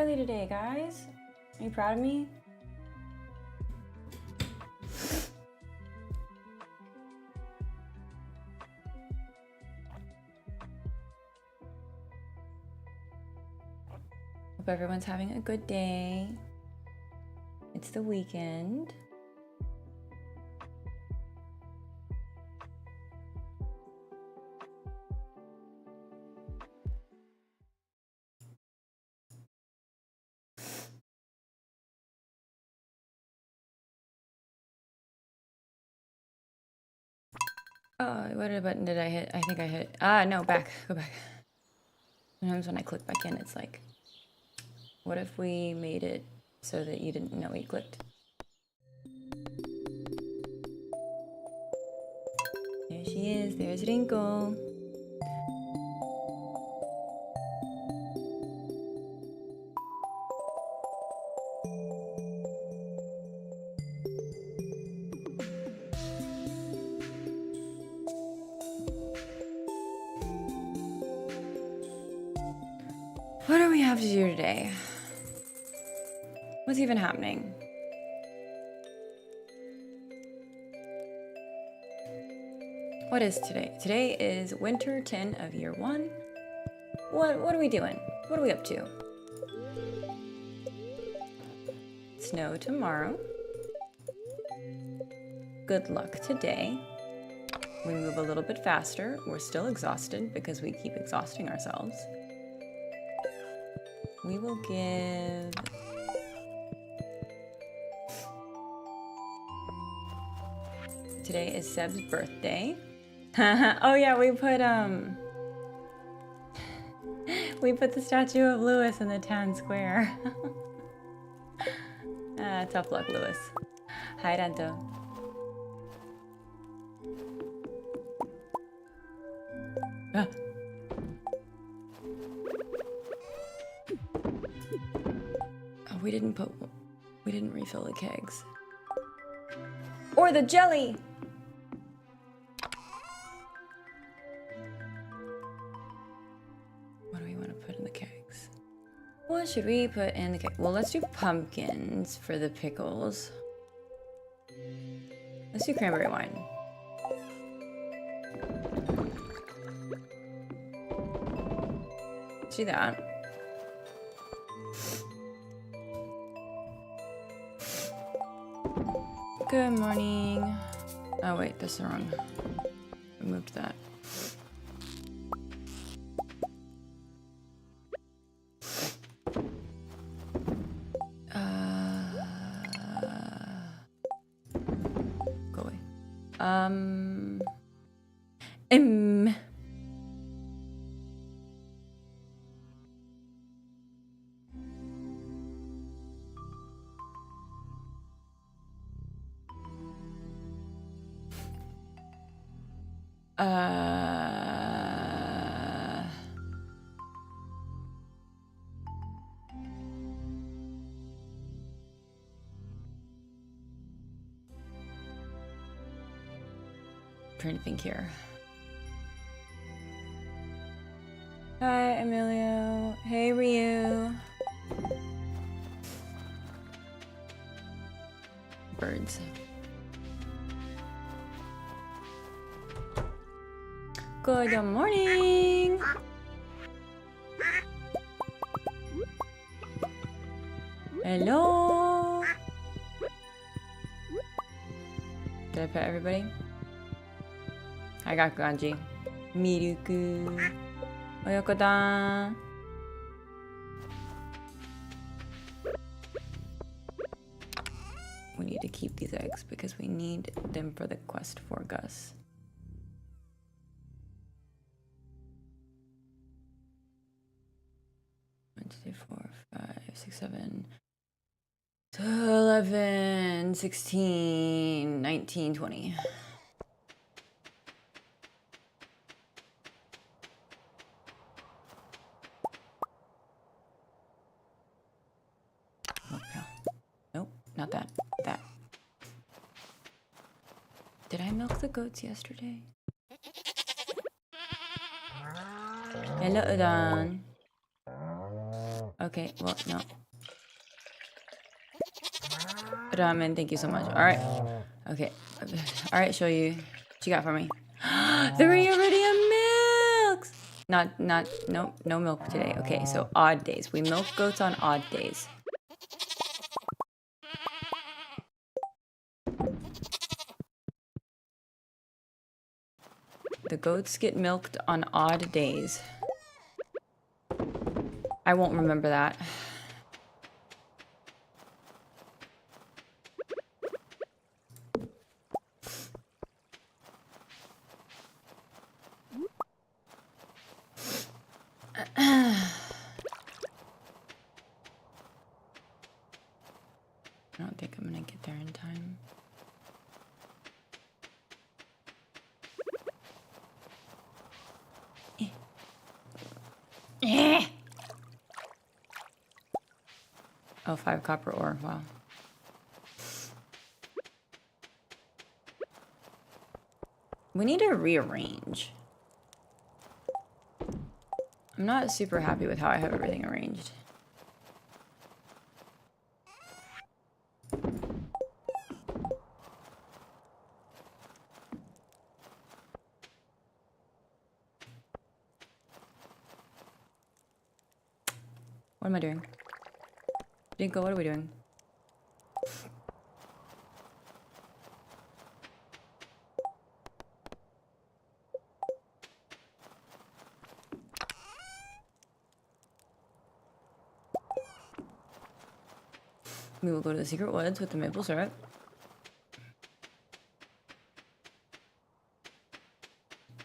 early today, guys. Are you proud of me? Hope everyone's having a good day. It's the weekend. Oh, what button did I hit? I think I hit. No, back. Go back. Sometimes when I click back in, it's like, what if we made it so that you didn't know we clicked? There she is. There's Rinko. What do we have to do today? What's even happening? What is today? Today is winter 10 of year 1. What are we doing? What are we up to? Snow tomorrow. Good luck today. We move a little bit faster. We're still exhausted because we keep exhausting ourselves. We will give... Today is Seb's birthday. Oh yeah, we put the statue of Lewis in the town square. Tough luck, Lewis. Hi, Ranto. Ah. Oh, we didn't refill the kegs. Or the jelly! What do we want to put in the kegs? What should we put in the keg? Well, let's do pumpkins for the pickles. Let's do cranberry wine. Let's do that. Good morning. Oh wait, this is the wrong. I moved that. Go away. Trying to think here. Hi, Emilio. Hey, Ryu. Birds. Good morning. Hello. Did I pet everybody? I got Ganji. Miruku. Oyoko-dan. We need to keep these eggs because we need them for the quest for Gus. One, 2, 3, 4, 5, 6, 7, 11, 16, 19, 20. Nope, not that. That. Did I milk the goats yesterday? Hello, Udon. Okay, well, no. Ramen, thank you so much. All right. Okay. All right, show you. What you got for me? The iridium milks! No milk today. Okay, so odd days. We milk goats on odd days. The goats get milked on odd days. I won't remember that. I don't think I'm gonna get there in time. Oh, 5 copper ore. Wow. We need to rearrange. I'm not super happy with how I have everything arranged. What am I doing? Rinko, what are we doing? We will go to the secret woods with the maple syrup.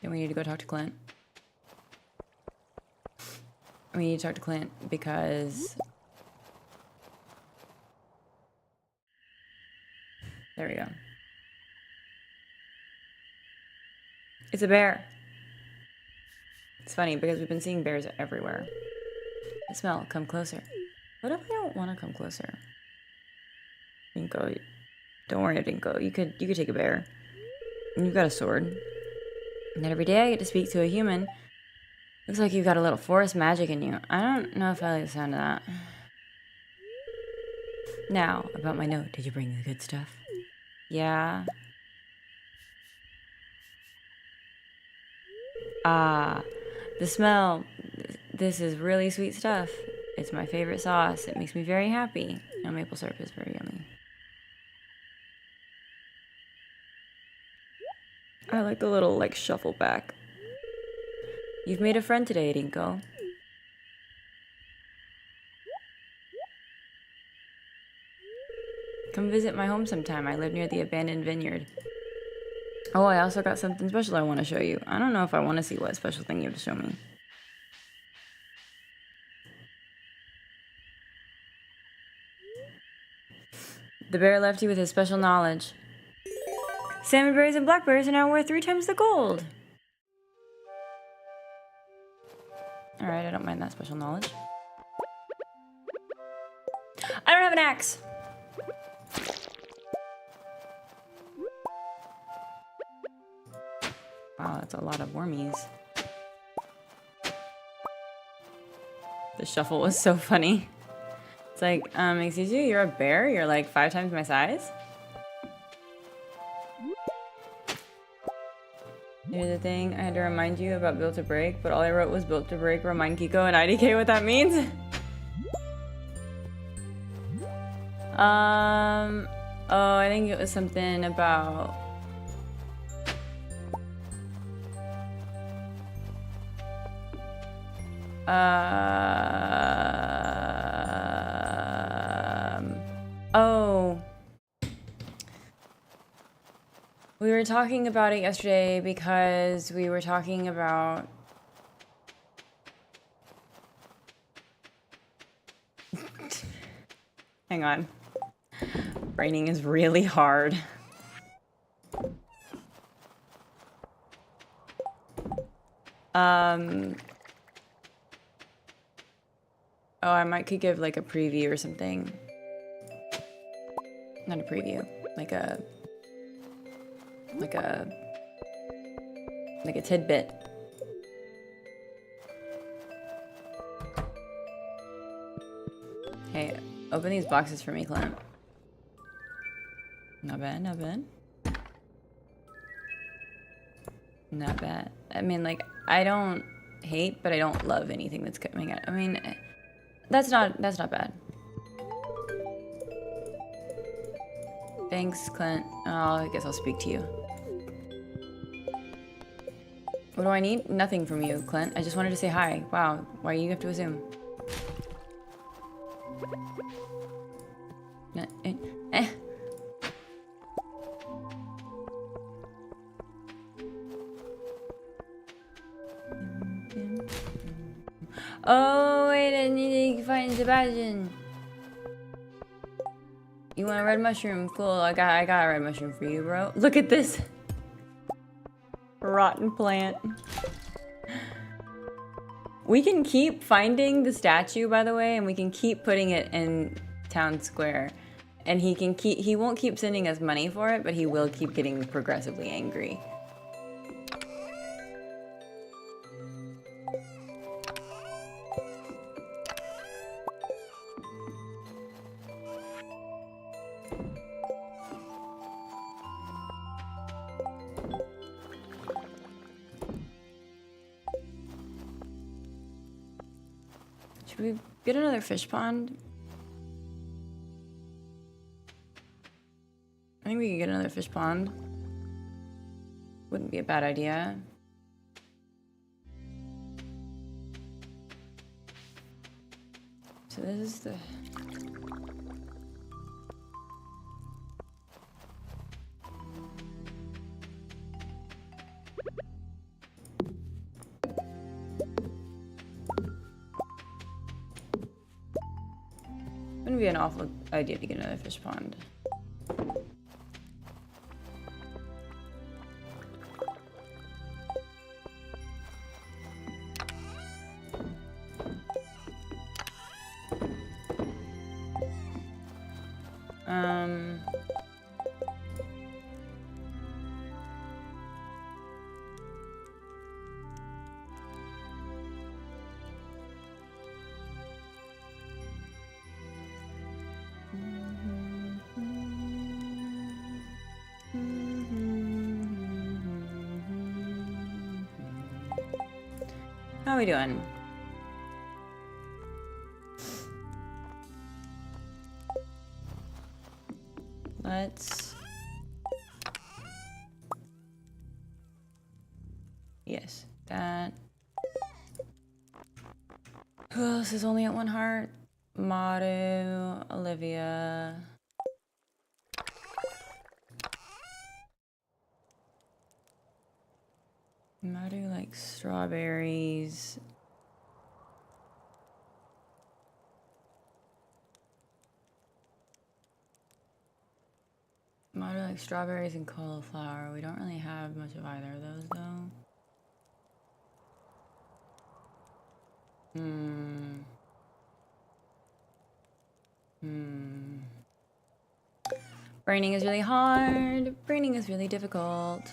Then we need to go talk to Clint. We need to talk to Clint because... There we go. It's a bear. It's funny because we've been seeing bears everywhere. The smell, come closer. What if I don't want to come closer? Rinko, don't worry, Rinko. You could take a bear. And you've got a sword. And then every day I get to speak to a human. Looks like you've got a little forest magic in you. I don't know if I like the sound of that. Now, about my note. Did you bring the good stuff? Yeah. Ah, the smell. This is really sweet stuff. It's my favorite sauce. It makes me very happy. Now, maple syrup is very yummy. I like the little, shuffle back. You've made a friend today, Rinko. Come visit my home sometime. I live near the abandoned vineyard. Oh, I also got something special I want to show you. I don't know if I want to see what special thing you have to show me. The bear left you with his special knowledge. Salmon berries and blackberries are now worth 3 times the gold. Alright, I don't mind that special knowledge. I don't have an axe! Wow, that's a lot of wormies. The shuffle was so funny. It's like, excuse you, you're a bear? You're like 5 times my size? Here's the thing, I had to remind you about built to break, but all I wrote was built to break, remind Kiko and IDK what that means. Oh, I think it was something about... Oh. We were talking about it yesterday because we were talking about... Hang on. Braining is really hard. Oh, I could give like a preview or something. Not a preview, like a tidbit. Hey, open these boxes for me, Clint. Not bad, not bad. Not bad. I mean, like, I don't hate, but I don't love anything that's coming out. I mean, that's not bad. Thanks, Clint. Oh, I guess I'll speak to you. What do I need? Nothing from you, Clint. I just wanted to say hi. Wow, why do you have to assume? Eh. Oh, wait, I need to find Sebastian. You want a red mushroom? Cool, I got a red mushroom for you, bro. Look at this. Rotten plant. We can keep finding the statue, by the way, and we can keep putting it in town square. And he won't keep sending us money for it, but he will keep getting progressively angry. Should we get another fish pond? I think we could get another fish pond. Wouldn't be a bad idea. So this is the... Wouldn't be an awful idea to get another fish pond. How are we doing? Let's... Yes, that... Who else is only at 1 heart? Maru, Olivia... Maru likes strawberries. Maru likes strawberries and cauliflower. We don't really have much of either of those, though. Braining is really hard. Braining is really difficult.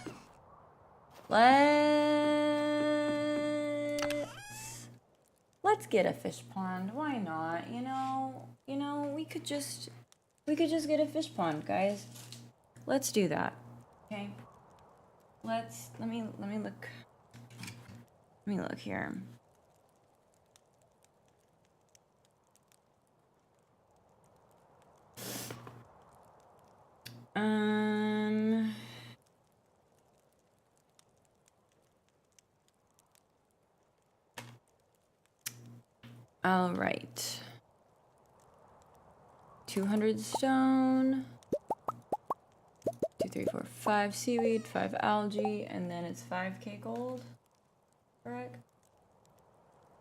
Let's get a fish pond. Why not? You know, we could just get a fish pond, guys. Let's do that. Okay. Let me look. Let me look here. All right. 200 stone. 2, 3, 4, 5 seaweed, 5 algae, and then it's 5k gold. Correct?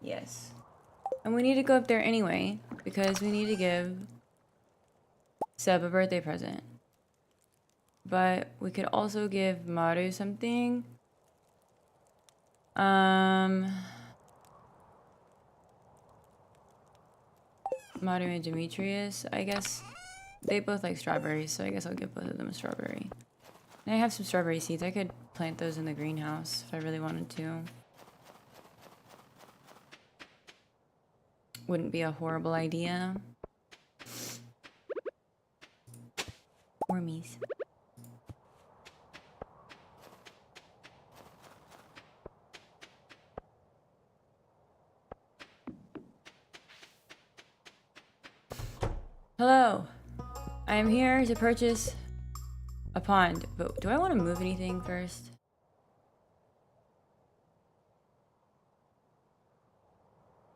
Yes. And we need to go up there anyway, because we need to give Seb a birthday present. But we could also give Maru something. Maru and Demetrius, I guess. They both like strawberries, so I guess I'll give both of them a strawberry. And I have some strawberry seeds. I could plant those in the greenhouse if I really wanted to. Wouldn't be a horrible idea. Wormies. Hello. I am here to purchase a pond, but do I want to move anything first?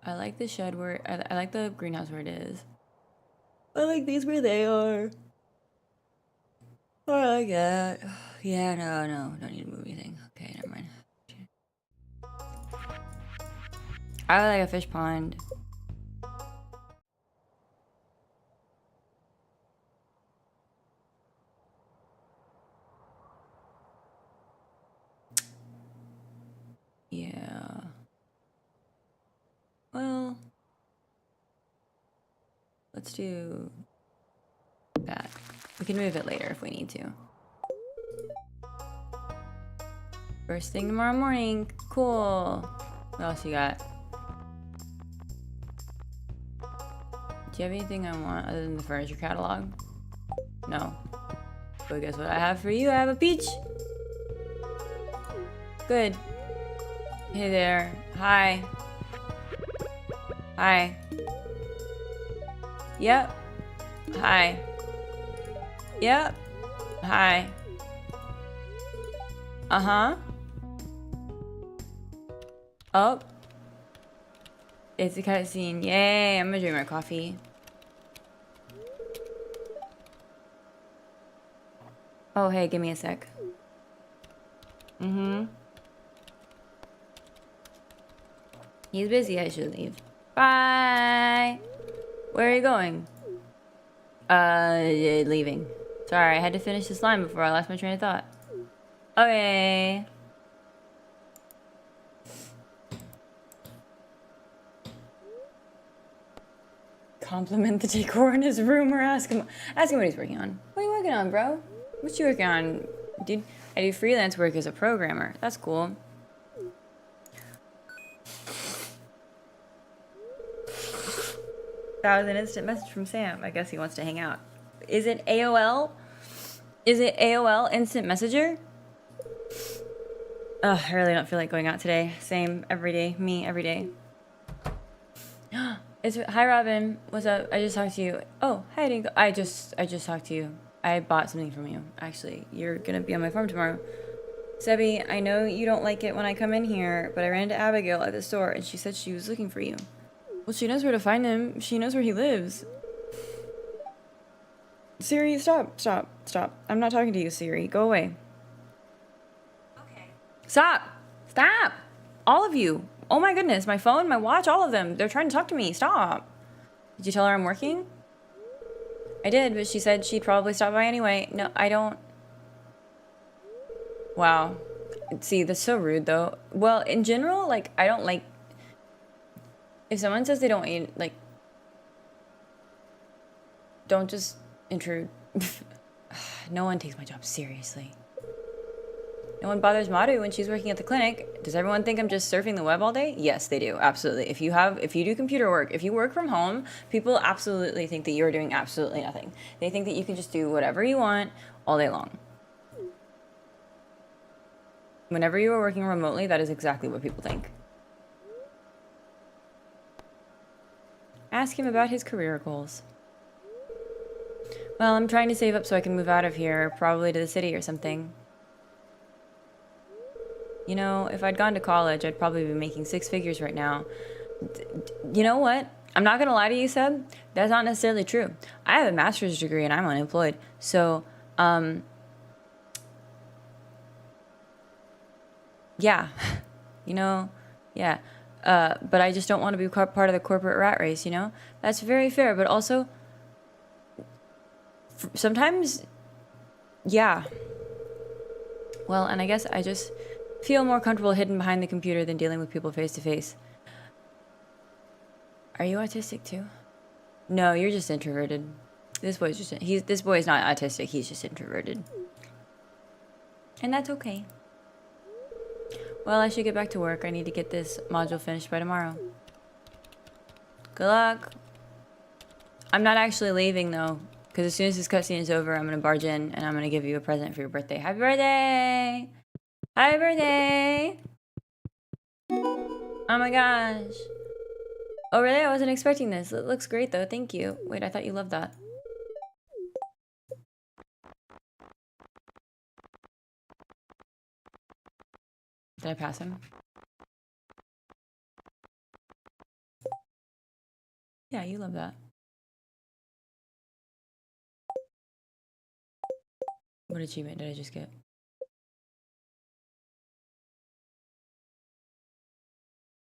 I like the shed where, I like the greenhouse where it is. I like these where they are. I like that. Yeah, no, don't need to move anything. Okay, never mind. I would like a fish pond. Yeah. Well, let's do that. We can move it later if we need to. First thing tomorrow morning. Cool. What else you got? Do you have anything I want other than the furniture catalog? No. But guess what I have for you? I have a peach. Good. Hey there. Hi. Hi. Yep. Hi. Yep. Hi. Uh-huh. Oh. It's a cutscene. Yay, I'm gonna drink my coffee. Oh, hey, give me a sec. Mm-hmm. He's busy, I should leave. Bye! Where are you going? Leaving. Sorry, I had to finish this line before I lost my train of thought. Okay. Compliment the decor in his room or ask him what he's working on. What are you working on, bro? What you working on, dude? I do freelance work as a programmer. That's cool. That was an instant message from Sam. I guess he wants to hang out. Is it AOL? Is it AOL Instant Messenger? Ugh, I really don't feel like going out today. Same every day. Me every day. Hi Robin. What's up? I just talked to you. Oh, hi Rinko. I just talked to you. I bought something from you. Actually, you're gonna be on my farm tomorrow. Sebi, I know you don't like it when I come in here, but I ran into Abigail at the store and she said she was looking for you. Well, she knows where to find him. She knows where he lives. Siri, stop. I'm not talking to you, Siri. Go away. Okay. Stop! All of you. Oh my goodness, my phone, my watch, all of them. They're trying to talk to me. Stop. Did you tell her I'm working? I did, but she said she'd probably stop by anyway. No, I don't. Wow. See, that's so rude, though. Well, in general, like, I don't like... If someone says they don't eat, like... Don't just intrude. No one takes my job seriously. No one bothers Maru when she's working at the clinic. Does everyone think I'm just surfing the web all day? Yes, they do. Absolutely. If you do computer work, if you work from home, people absolutely think that you're doing absolutely nothing. They think that you can just do whatever you want all day long. Whenever you are working remotely, that is exactly what people think. Ask him about his career goals. Well, I'm trying to save up so I can move out of here, probably to the city or something. You know, if I'd gone to college, I'd probably be making 6 figures right now. You know what? I'm not gonna lie to you, Seb. That's not necessarily true. I have a master's degree and I'm unemployed. So, yeah. You know, yeah. But I just don't want to be part of the corporate rat race, you know? That's very fair, but also... Sometimes... Yeah. Well, and I guess I just... feel more comfortable hidden behind the computer than dealing with people face to face. Are you autistic too? No, you're just introverted. This boy is not autistic, he's just introverted. And that's okay. Well, I should get back to work. I need to get this module finished by tomorrow. Good luck. I'm not actually leaving though, because as soon as this cutscene is over, I'm gonna barge in and I'm gonna give you a present for your birthday. Happy birthday! Happy birthday! Oh my gosh. Oh really? I wasn't expecting this. It looks great though. Thank you. Wait, I thought you loved that. Did I pass him? Yeah, you love that. What achievement did I just get?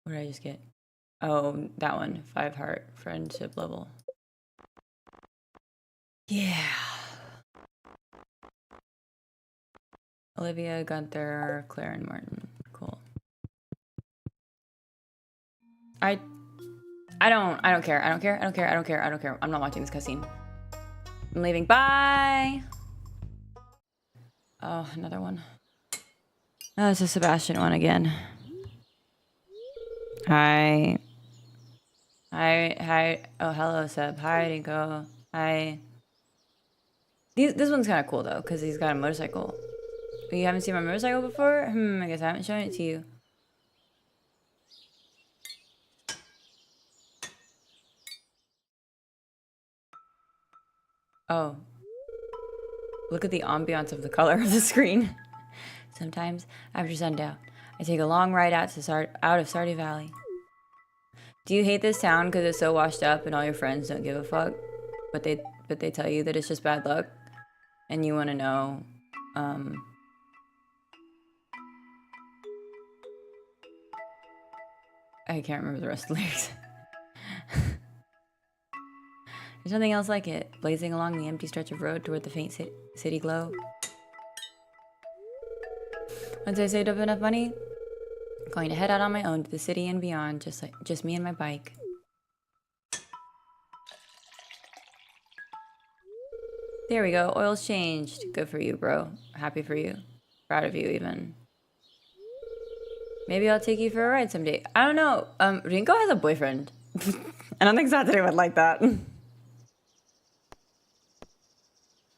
What did I just get? Oh, that one. 5 heart friendship level. Yeah. Olivia, Gunther, Claire, and Martin. Cool. I don't care. I don't care. I'm not watching this cutscene. I'm leaving. Bye. Oh, another one. Oh, it's a Sebastian one again. Hi. Oh, hello, Seb. Hi, Rinko. Hi. This one's kind of cool, though, because he's got a motorcycle. You haven't seen my motorcycle before? I guess I haven't shown it to you. Oh. Look at the ambiance of the color of the screen. Sometimes, after sundown, I take a long ride out of Stardew Valley. Do you hate this town because it's so washed up and all your friends don't give a fuck? But they tell you that it's just bad luck? And you want to know, I can't remember the rest of the lyrics. There's nothing else like it, blazing along the empty stretch of road toward the faint city glow. Once I saved up enough money, I'm going to head out on my own to the city and beyond, just me and my bike. There we go, oil's changed. Good for you, bro. Happy for you. Proud of you, even. Maybe I'll take you for a ride someday. I don't know. Rinko has a boyfriend. I don't think Satoru would like that.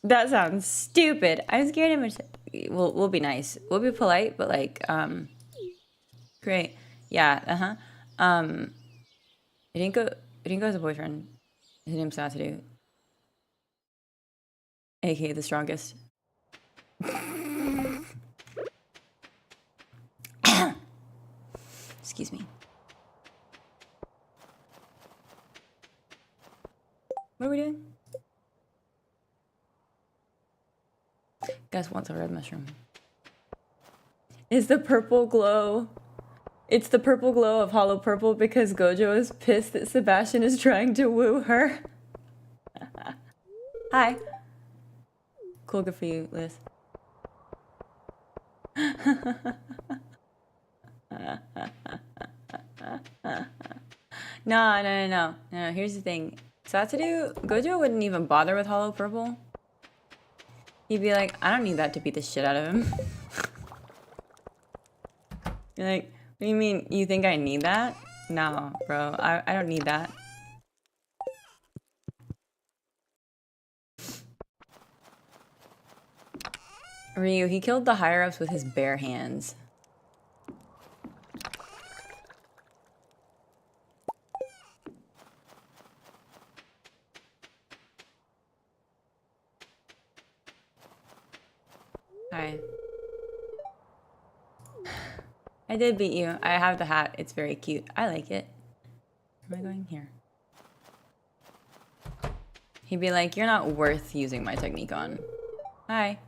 That sounds stupid. I'm scared of myself. We'll be nice. We'll be polite, but like, great. Yeah, Rinko has a boyfriend. His name's Satoru. AKA the strongest. Excuse me. What are we doing? Gus wants a red mushroom. Is the purple glow... It's the purple glow of hollow purple because Gojo is pissed that Sebastian is trying to woo her. Hi. Cool, good for you, Liz. No. Here's the thing. Gojo wouldn't even bother with hollow purple. He'd be like, I don't need that to beat the shit out of him. You're like, what do you mean? You think I need that? No, bro. I don't need that. Ryu, he killed the higher-ups with his bare hands. Hi. I did beat you. I have the hat. It's very cute. I like it. Where am I going? Here. He'd be like, you're not worth using my technique on. Hi.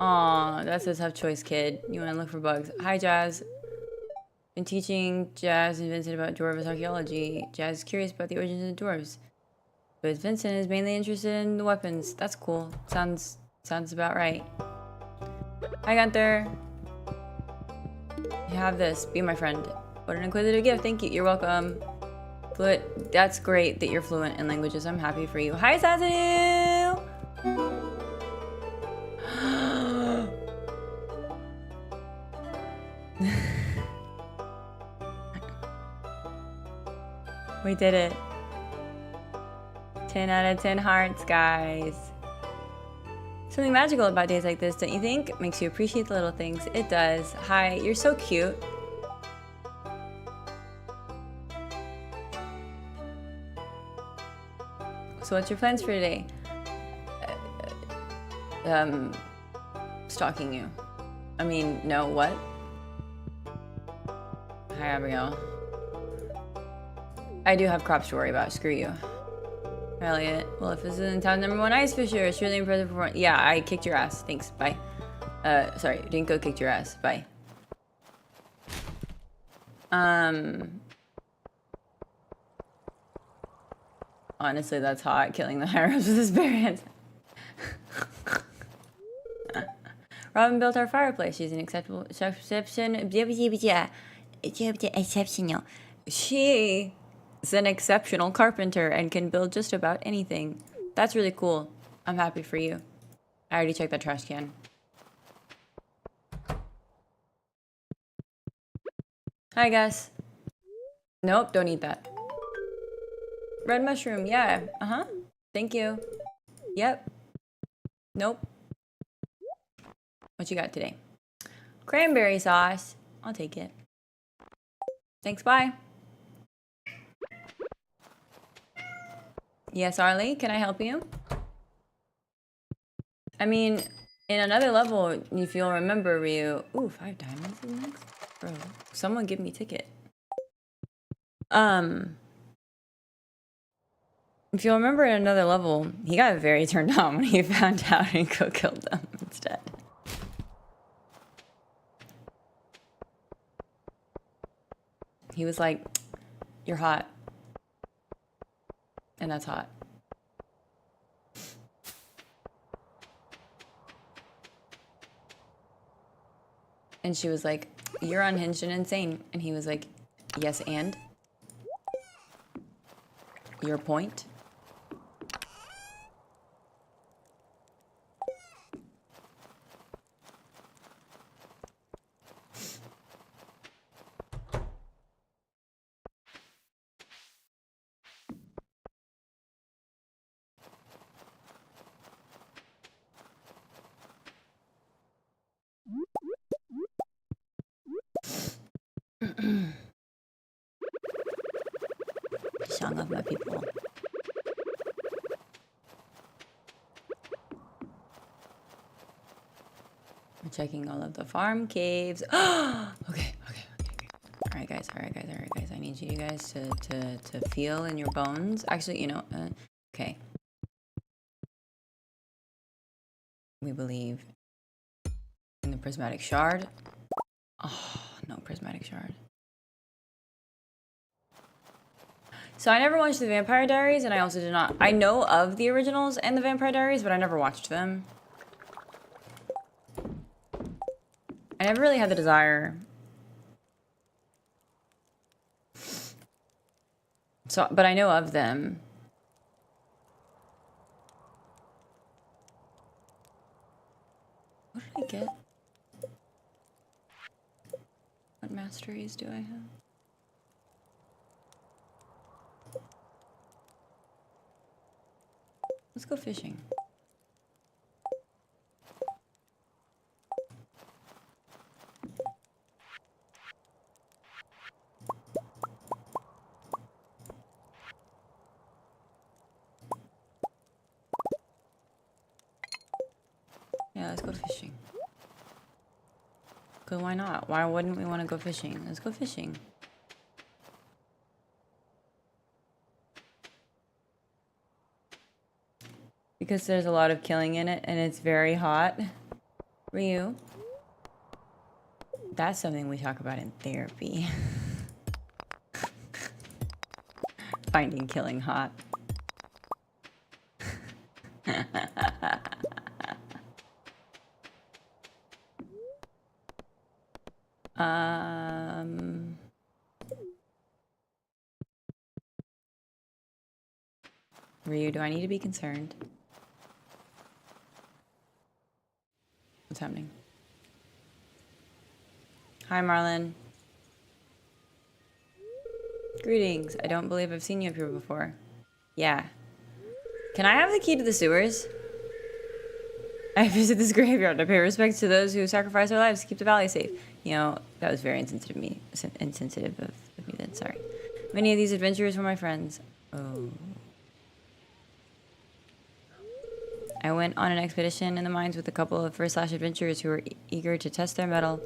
Aw, that's a tough choice, kid. You want to look for bugs. Hi, Jazz. Been teaching Jazz and Vincent about dwarves archaeology. Jazz is curious about the origins of dwarves. But Vincent is mainly interested in the weapons. That's cool. Sounds about right. Hi, Gunther. You have this. Be my friend. What an inquisitive gift. Thank you. You're welcome. But that's great that you're fluent in languages. I'm happy for you. Hi, Satoru! We did it. 10 out of 10 hearts, guys. Something magical about days like this, don't you think? Makes you appreciate the little things. It does. Hi, you're so cute. So what's your plans for today? Stalking you. I mean, no, what? Hi, Abigail. I do have crops to worry about. Screw you. Elliot. Well, if this isn't town #1 ice fisher, it's really impressive performance. Yeah, I kicked your ass. Thanks. Bye. Sorry. Rinko kicked your ass. Bye. Honestly, that's hot. Killing the higher-ups with his bare hands. Robin built our fireplace. She's an exceptional. She is an exceptional carpenter and can build just about anything. That's really cool. I'm happy for you. I already checked that trash can. Hi, guys. Nope, don't eat that. Red mushroom, yeah. Thank you. Yep. Nope. What you got today? Cranberry sauce. I'll take it. Thanks, bye. Yes, Arlie, can I help you? I mean, in another level, if you'll remember, Ryu. Ooh, 5 diamonds is next? Bro, someone give me a ticket. If you'll remember in another level, he got very turned on when he found out Rinko killed them instead. He was like, you're hot. And that's hot. And she was like, you're unhinged and insane. And he was like, yes, and? Your point? Song of my people. We're checking all of the farm caves. Okay. All right, guys. I need you guys to feel in your bones. Actually, you know, okay. We believe in the prismatic shard. Oh, no prismatic shard. So I never watched the Vampire Diaries, and I also did not. I know of the originals and the Vampire Diaries, but I never watched them. I never really had the desire. So, but I know of them. What did I get? What masteries do I have? Let's go fishing. Yeah, let's go fishing. Because why not? Why wouldn't we want to go fishing? Let's go fishing. Because there's a lot of killing in it and it's very hot. Ryu. That's something we talk about in therapy. Finding killing hot. Ryu, do I need to be concerned? What's happening? Hi, Marlon. Greetings. I don't believe I've seen you up here before. Yeah. Can I have the key to the sewers? I visit this graveyard to pay respects to those who sacrifice their lives to keep the valley safe. You know, that was very insensitive of me then, sorry. Many of these adventurers were my friends. Oh. I went on an expedition in the mines with a couple of first-slash adventurers who were eager to test their mettle.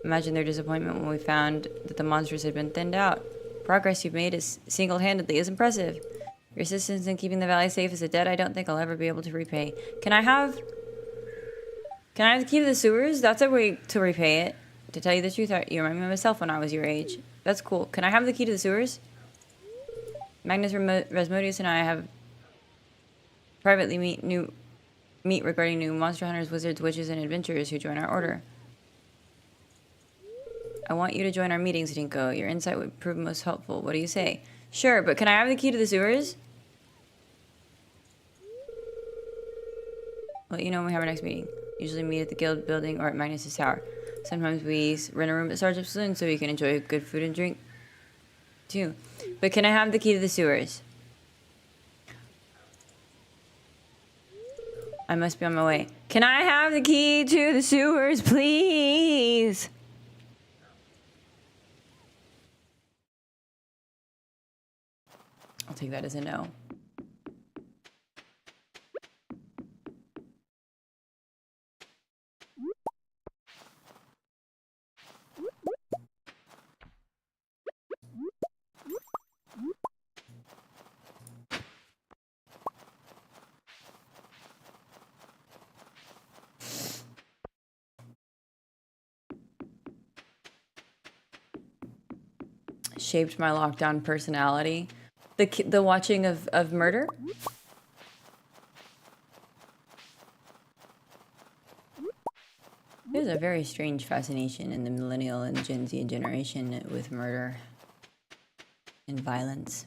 Imagine their disappointment when we found that the monsters had been thinned out. Progress you've made is single-handedly is impressive. Your assistance in keeping the valley safe is a debt I don't think I'll ever be able to repay. Can I have the key to the sewers? That's a way to repay it. To tell you the truth, you remind me of myself when I was your age. That's cool. Can I have the key to the sewers? Magnus Rasmodius and I have privately meet regarding new monster hunters, wizards, witches, and adventurers who join our order. I want you to join our meetings, Rinko. Your insight would prove most helpful. What do you say? Sure, but can I have the key to the sewers? Let you know when we have our next meeting. Usually meet at the guild building or at Magnus's tower. Sometimes we rent a room at Sergeant Saloon so you can enjoy good food and drink too. But can I have the key to the sewers? I must be on my way. Can I have the key to the sewers, please? I'll take that as a no. Shaped my lockdown personality. The watching of murder? There's a very strange fascination in the millennial and Gen Z generation with murder and violence.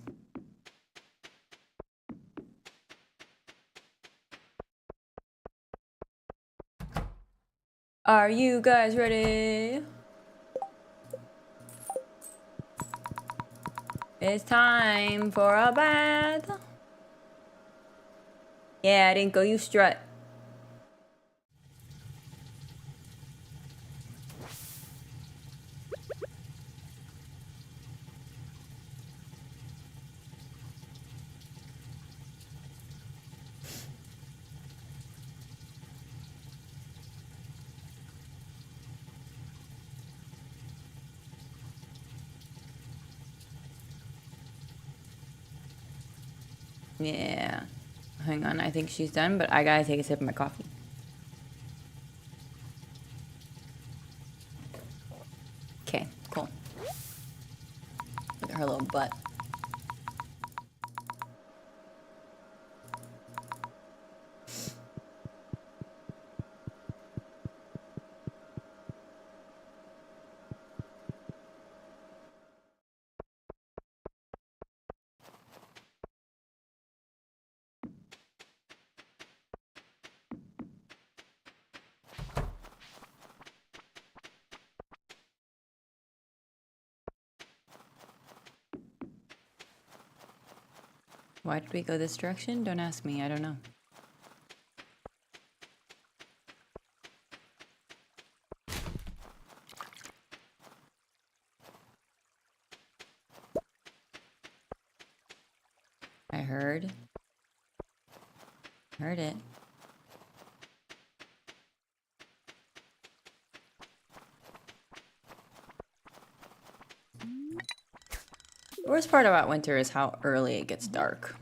Are you guys ready? It's time for a bath. Yeah, Rinko, you strut. Yeah. Hang on, I think she's done, but I gotta take a sip of my coffee. Okay, cool. Look at her little butt. Why did we go this direction? Don't ask me, I don't know. I heard it. The worst part about winter is how early it gets dark.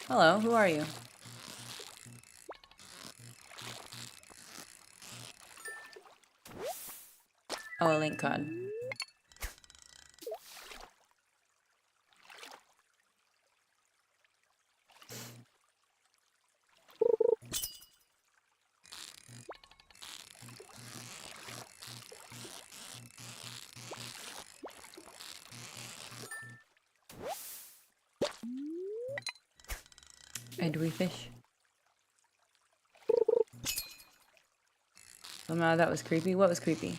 Hello, who are you? Oh, a link cod. And we fish. Oh no, that was creepy. What was creepy?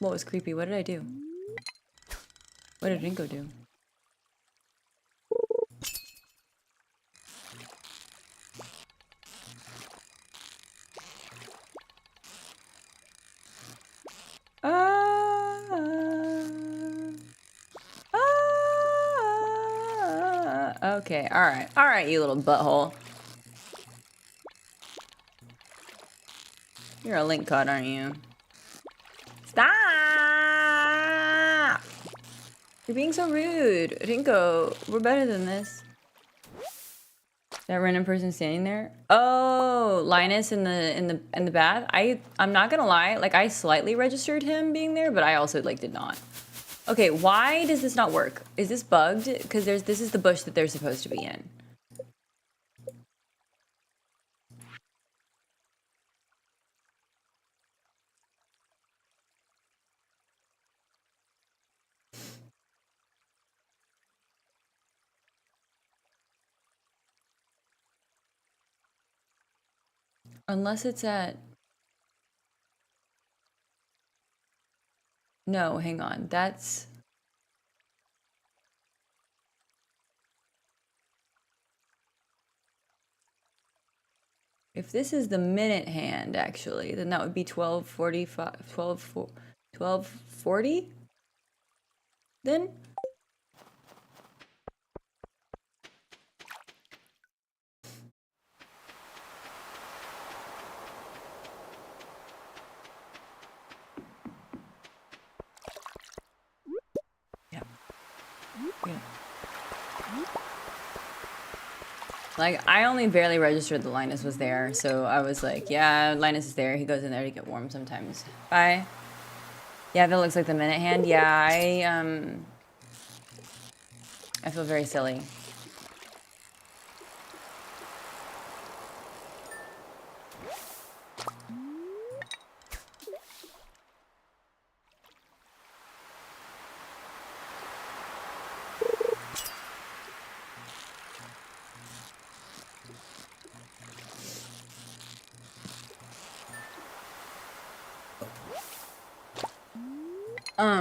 What was creepy? What did I do? What did Rinko do? Okay, alright. Alright, you little butthole. You're a link cod, aren't you? Stop! You're being so rude. Rinko, we're better than this. That random person standing there? Oh, Linus in the bath? I'm not gonna lie, like I slightly registered him being there, but I also like did not. Okay, why does this not work? Is this bugged? Because this is the bush that they're supposed to be in. Unless it's at... No, hang on. That's... If this is the minute hand, actually, then that would be 12:45, 12:40? Then? Yeah. Yeah. Like, I only barely registered that Linus was there, so I was like, yeah, Linus is there. He goes in there to get warm sometimes. Bye. Yeah, that looks like the minute hand. Yeah, I feel very silly.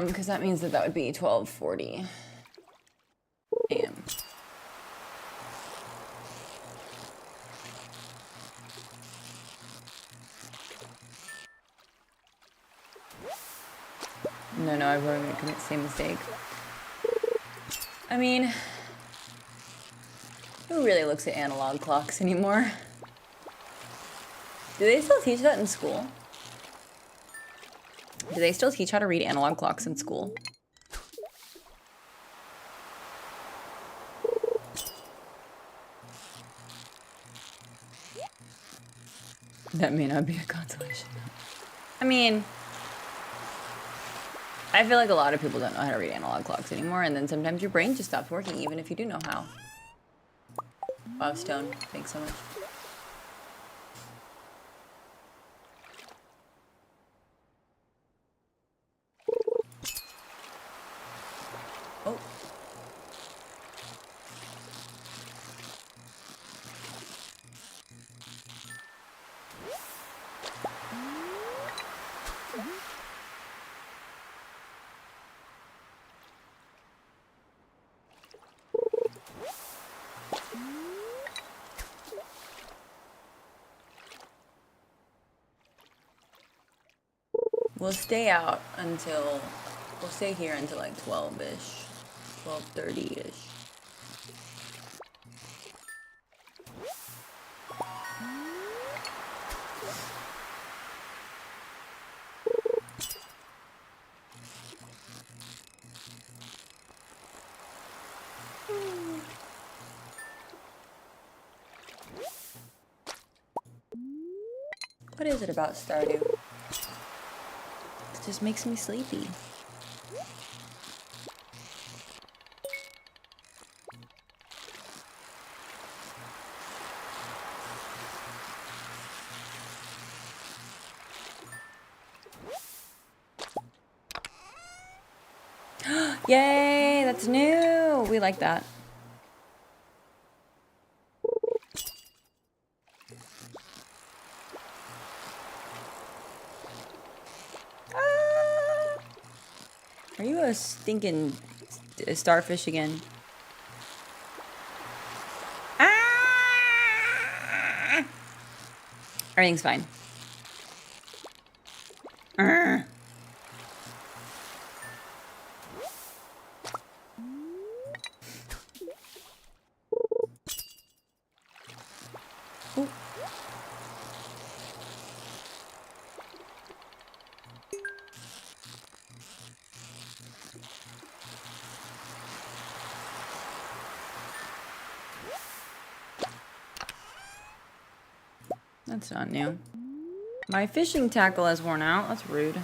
Because that means that would be 12:40 a.m. No, I won't commit the same mistake. I mean, who really looks at analog clocks anymore? Do they still teach that in school? Do they still teach how to read analog clocks in school? That may not be a consolation. I mean, I feel like a lot of people don't know how to read analog clocks anymore, and then sometimes your brain just stops working, even if you do know how. Wow, Stone, thanks so much. Oh. We'll stay out until, we'll stay here until like 12-ish, 12:30-ish. What is it about Stardew? It just makes me sleepy. Yay, that's new. We like that. Are you a stinking starfish again? Ah! Everything's fine. That's not new. My fishing tackle has worn out. That's rude.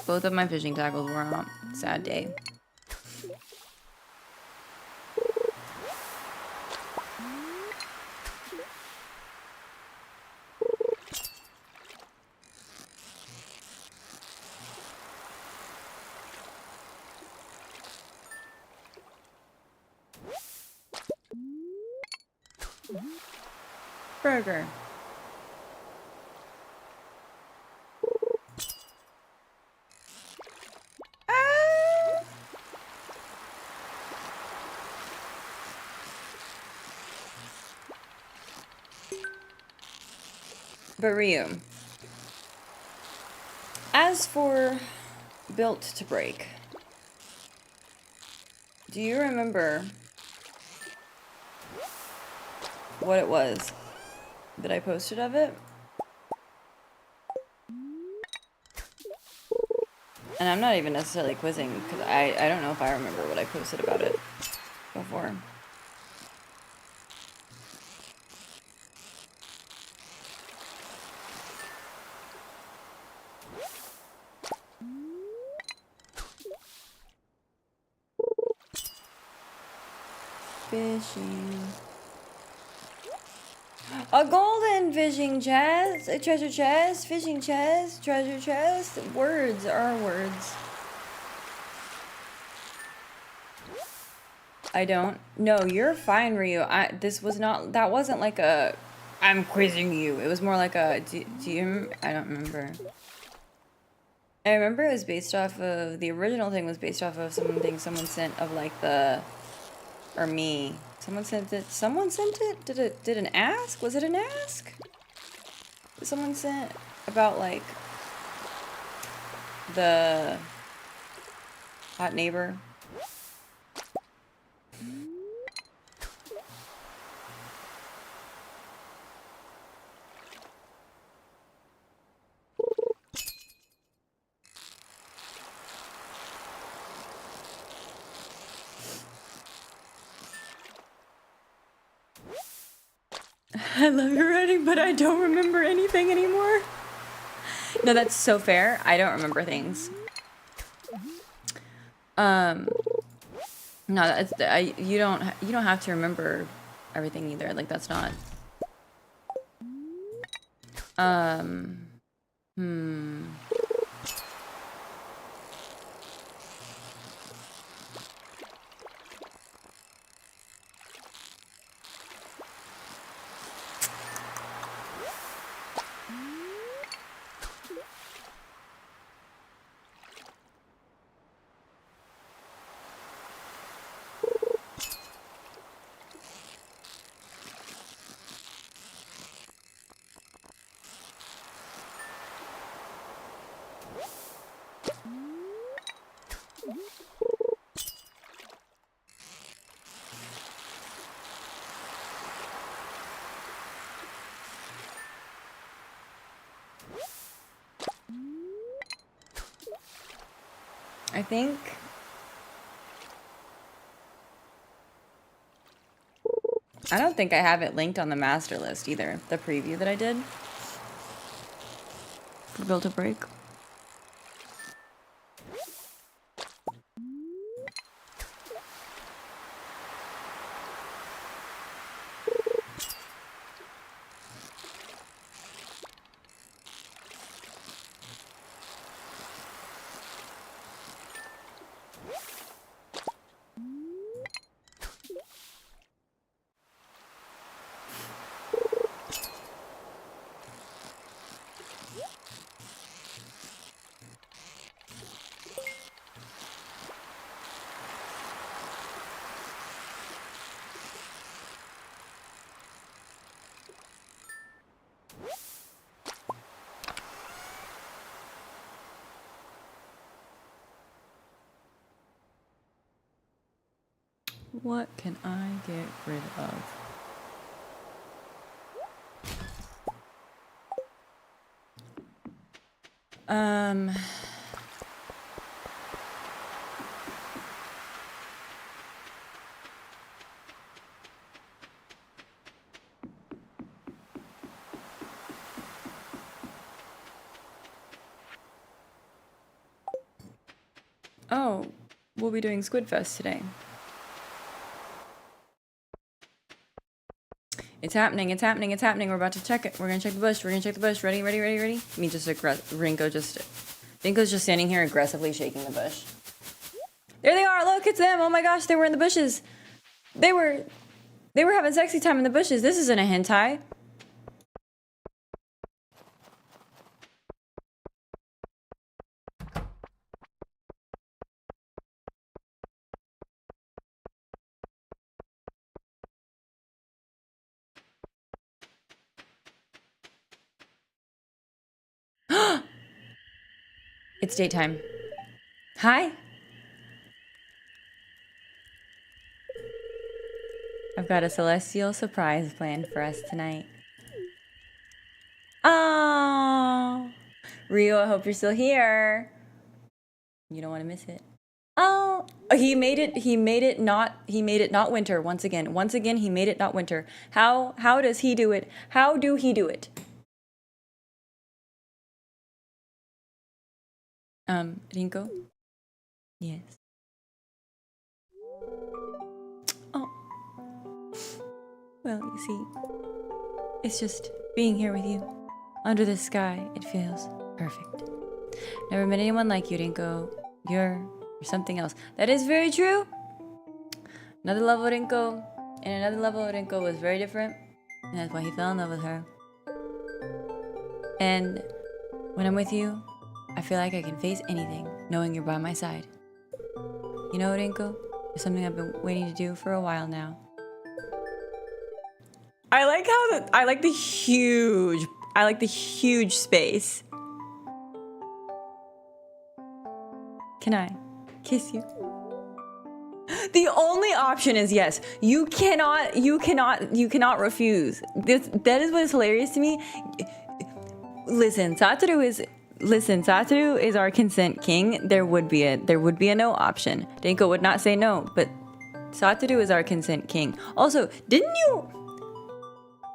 Both of my fishing tackles wore out. Sad day. Burger. But Ryu, as for Built to Break, do you remember what it was that I posted of it? And I'm not even necessarily quizzing, because I don't know if I remember what I posted about it before. Fishing. A golden fishing chest, a treasure chest, fishing chest, treasure chest. Words are words. I don't. No, you're fine, Ryu. This was not. That wasn't like a. I'm quizzing you. It was more like a. Do you? I don't remember. I remember it was based off of the original thing. Was based off of something someone sent of like the. Or me. Someone sent it. Someone sent it? Did an ask? Was it an ask? Someone sent about like the hot neighbor. I love your writing, but I don't remember anything anymore. No, that's so fair. I don't remember things. No, that's you don't have to remember everything either. Like that's not. I think I don't think I have it linked on the master list either. The preview that I did for Built to Break. What can I get rid of? Um... Oh, we'll be doing Squid Fest today. It's happening, it's happening, it's happening. We're about to check it. We're gonna check the bush. We're gonna check the bush. Ready, ready, ready, ready? Me just Rinko's just standing here aggressively shaking the bush. There they are, look, it's them. Oh my gosh, they were in the bushes. They were having sexy time in the bushes. This isn't a hentai. It's daytime. Hi. I've got a celestial surprise planned for us tonight. Oh, Rio, I hope you're still here. You don't want to miss it. Oh, he made it not winter once again. Once again, he made it not winter. How does he do it? How do he do it? Rinko? Yes. Oh. Well, you see, it's just being here with you. Under the sky, it feels perfect. Never met anyone like you, Rinko. You're something else. That is very true. Another level of Rinko, and another level of Rinko was very different. And that's why he fell in love with her. And when I'm with you, I feel like I can face anything, knowing you're by my side. You know, Rinko, it's something I've been waiting to do for a while now. I like the huge space. Can I kiss you? The only option is yes. You cannot refuse. That is what is hilarious to me. Listen, Satoru is our consent king. There would be a no option. Rinko would not say no, but Satoru is our consent king. Also, didn't you,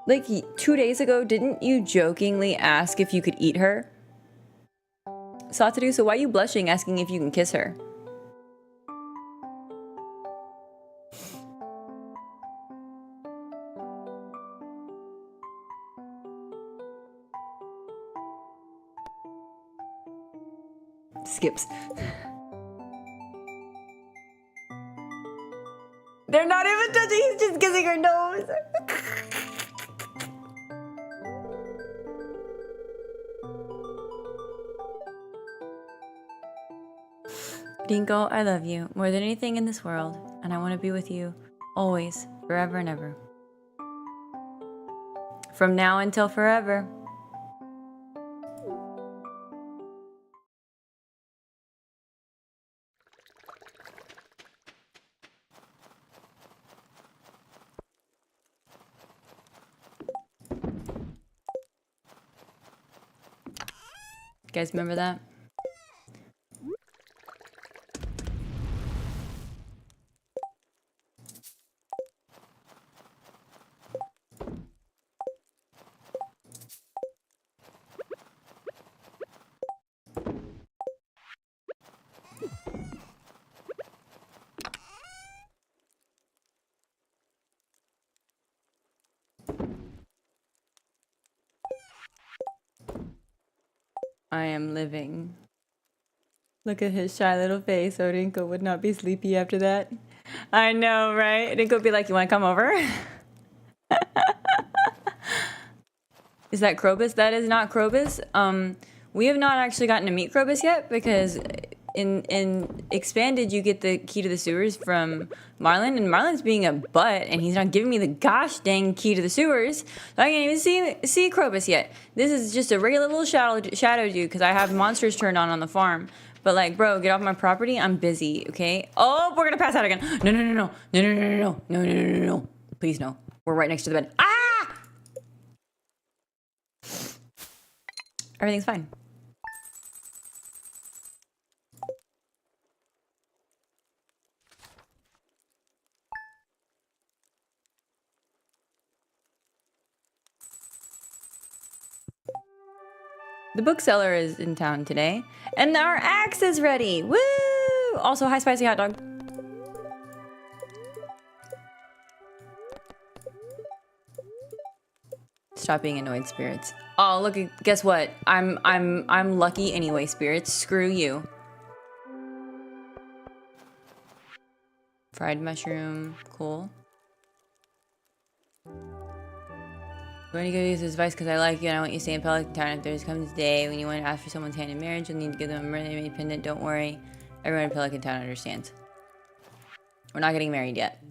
like 2 days ago, didn't you jokingly ask if you could eat her? Satoru, so why are you blushing asking if you can kiss her? Skips. They're not even touching, he's just kissing her nose. Rinko, I love you more than anything in this world, and I want to be with you always, forever and ever. From now until forever. You guys remember that? I am living. Look at his shy little face. So Rinko would not be sleepy after that. I know, right? Rinko would be like, you want to come over? Is that Krobus? That is not Krobus. We have not actually gotten to meet Krobus yet because in Expanded you get the key to the sewers from Marlin, and Marlin's being a butt and he's not giving me the gosh dang key to the sewers. So I can't even see Krobus yet. This is just a regular little shadow dude because I have monsters turned on the farm. But like, bro, get off my property. I'm busy, okay? Oh, we're gonna pass out again. No. Please no. We're right next to the bed. Ah! Everything's fine. The bookseller is in town today. And our axe is ready. Woo! Also, hi, spicy hot dog. Stop being annoyed, spirits. Oh, look, guess what? I'm lucky anyway, spirits. Screw you. Fried mushroom, cool. I'm going to go use this advice because I like you and I want you to stay in Pelican Town. If there's comes a day when you want to ask for someone's hand in marriage, you'll need to give them a mermaid pendant. Don't worry. Everyone in Pelican Town understands. We're not getting married yet.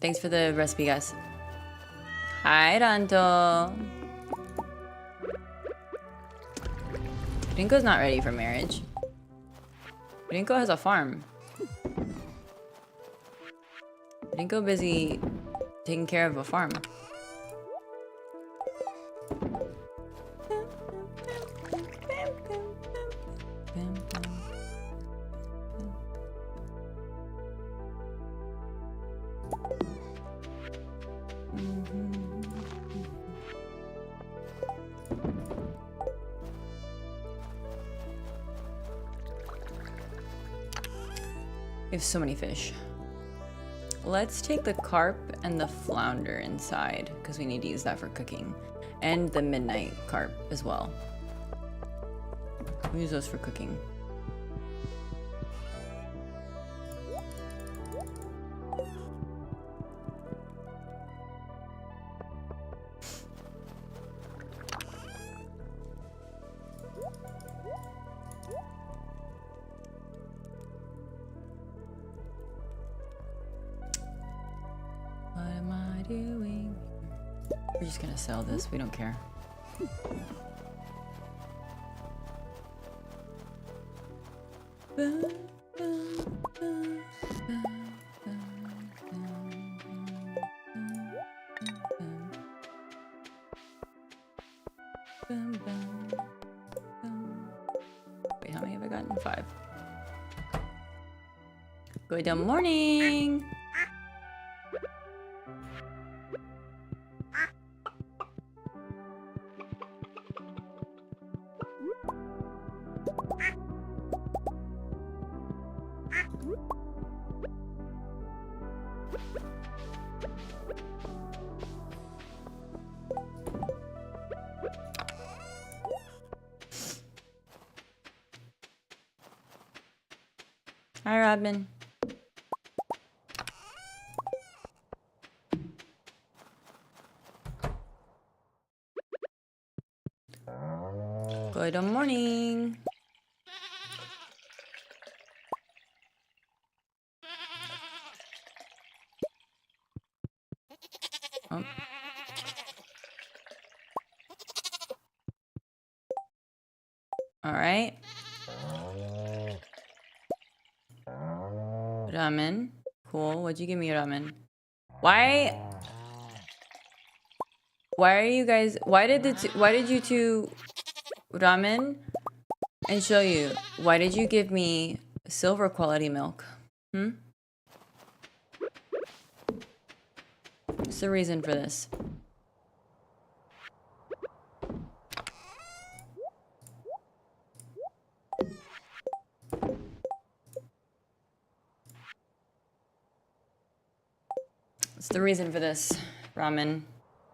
Thanks for the recipe, guys. Hi, Ranto. Rinko's not ready for marriage. Rinko has a farm. Rinko busy taking care of a farm. We have so many fish. Let's take the carp and the flounder inside because we need to use that for cooking. And the midnight carp as well. We'll use those for cooking. We're just gonna sell this, we don't care. Wait, how many have I gotten? 5. Good morning! Hi, Robin. Good morning. Oh. All right. Ramen. Cool. What'd you give me, ramen? Why are you guys... Why did you two... Ramen? And show you. Why did you give me silver quality milk? What's the reason for this? What's the reason for this? Ramen.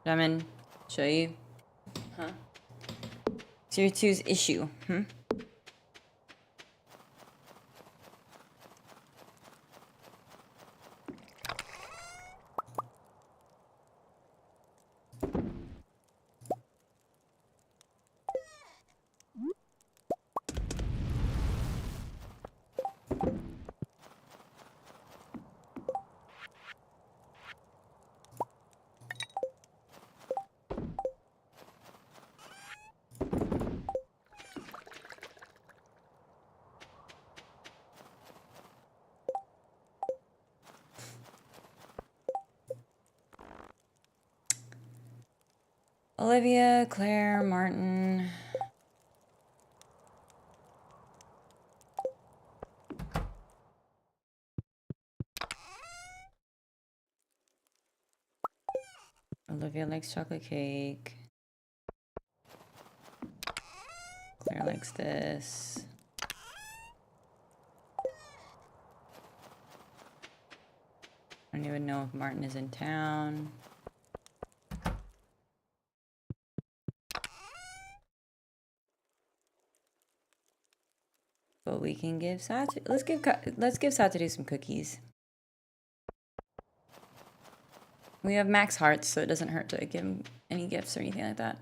Ramen. Show you. Huh? Tier 2's issue. Olivia, Claire, Martin. Olivia likes chocolate cake. Claire Alex this. I don't even know if Martin is in town. But we can give Satoru. Let's give Satoru some cookies. We have max hearts, so it doesn't hurt to give him any gifts or anything like that.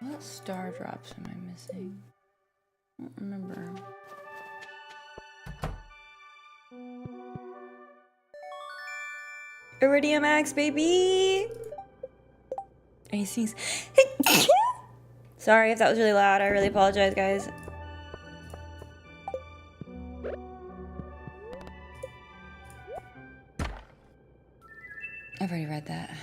What star drops am I missing? I don't remember. Iridium Max, baby! AC's. Sorry if that was really loud. I really apologize, guys. I've already read that.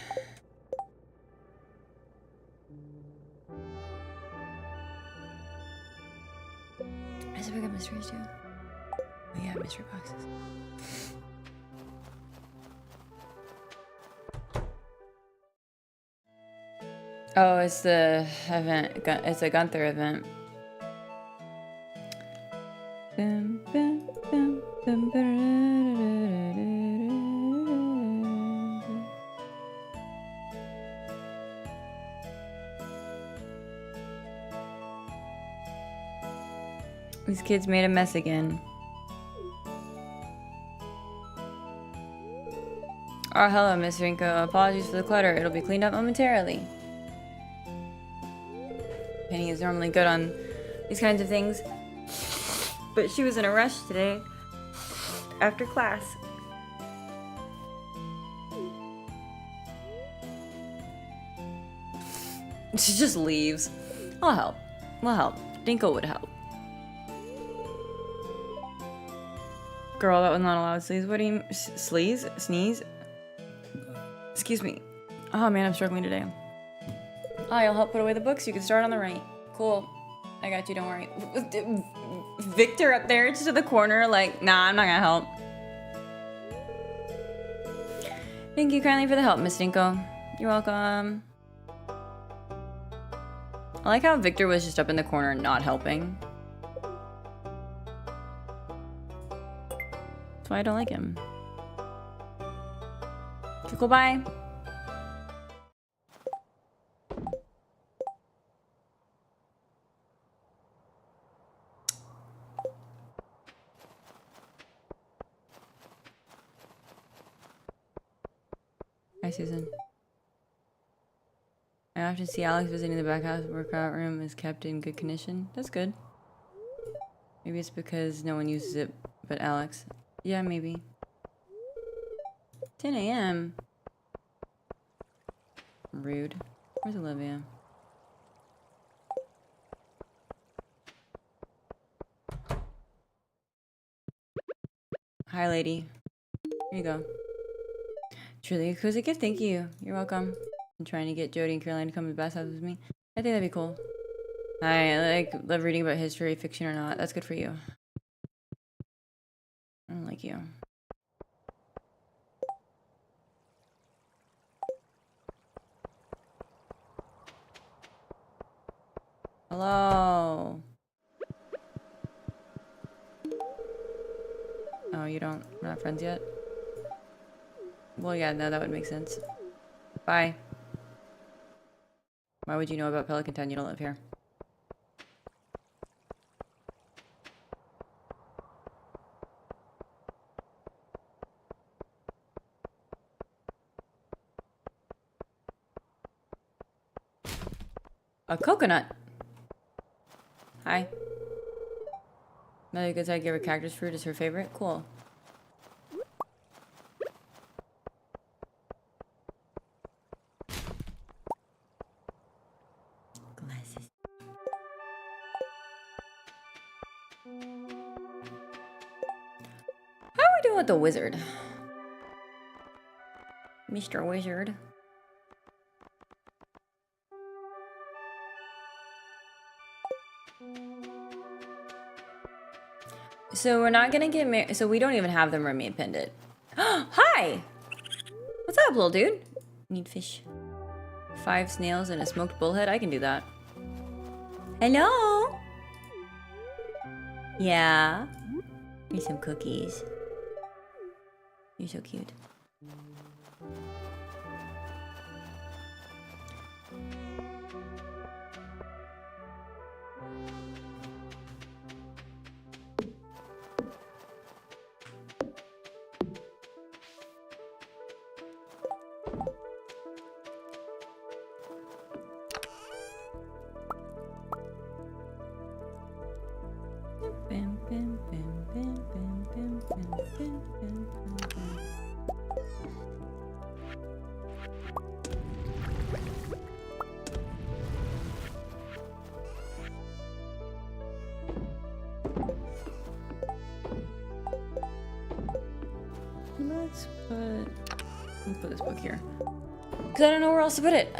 I said we got mysteries too. Oh yeah, mystery boxes. Oh, it's the event. It's a Gunther event. These kids made a mess again. Oh, hello, Miss Rinko. Apologies for the clutter. It'll be cleaned up momentarily. Penny is normally good on these kinds of things, but she was in a rush today after class. She just leaves. I'll help. We'll help. Dinko would help. Girl, that was not allowed. Sleaze, what do you... Sleaze? Sneeze? Excuse me. Oh man, I'm struggling today. Oh, you'll help put away the books. You can start on the right. Cool. I got you, don't worry. Victor up there to the corner, like, nah, I'm not gonna help. Thank you kindly for the help, Miss Dinko. You're welcome. I like how Victor was just up in the corner not helping. That's why I don't like him. Okay, cool, bye. Hi, Susan. I often see Alex visiting the back house. Workout room is kept in good condition. That's good. Maybe it's because no one uses it but Alex. Yeah, maybe. 10 a.m. Rude. Where's Olivia? Hi, lady. Here you go. Truly a cozy gift. Thank you. You're welcome. I'm trying to get Jody and Caroline to come to the bath house with me. I think that'd be cool. I love reading about history, fiction or not. That's good for you. I don't like you. Hello. Oh, you don't? We're not friends yet? Well, yeah, no, that would make sense. Bye. Why would you know about Pelican Town? You don't live here. A coconut. Hi. Another good side give her cactus fruit is her favorite. Cool. Glasses. How are we doing with the wizard? Mr. Wizard. So we're not gonna get married. So we don't even have the mermaid pendant. Hi! What's up, little dude? Need fish. 5 snails and a smoked bullhead. I can do that. Hello? Yeah. Here's some cookies. You're so cute. Let's put this book here. Cause I don't know where else to put it.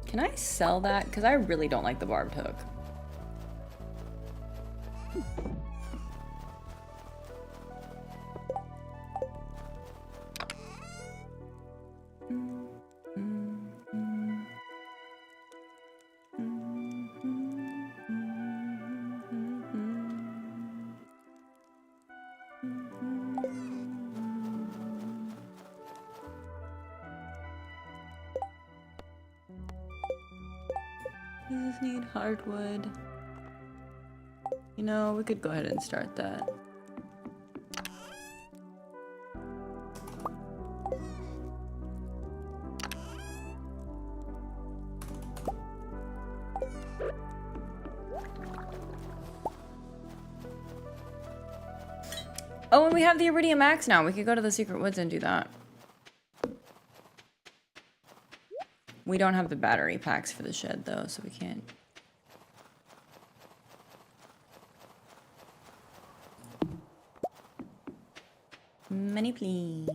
Can I sell that? Because I really don't like the barbed hook. Does this need hardwood? You know, we could go ahead and start that. Oh, and we have the iridium axe now. We could go to the secret woods and do that. We don't have the battery packs for the shed, though, so we can't. Money, please.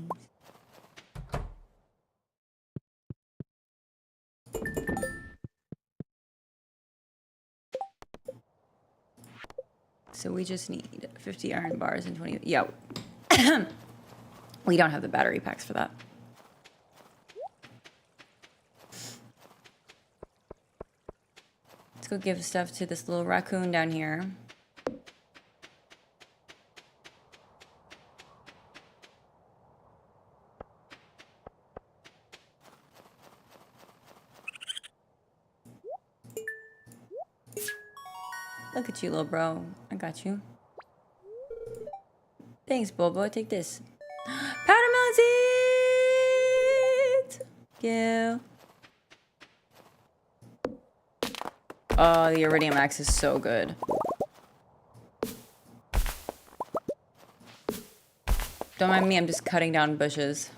So we just need 50 iron bars and 20. Yeah. We don't have the battery packs for that. Go give stuff to this little raccoon down here. Look at you, little bro. I got you. Thanks, Bobo. Take this. Powdermelon seeds! Thank you. Oh, the iridium axe is so good. Don't mind me, I'm just cutting down bushes.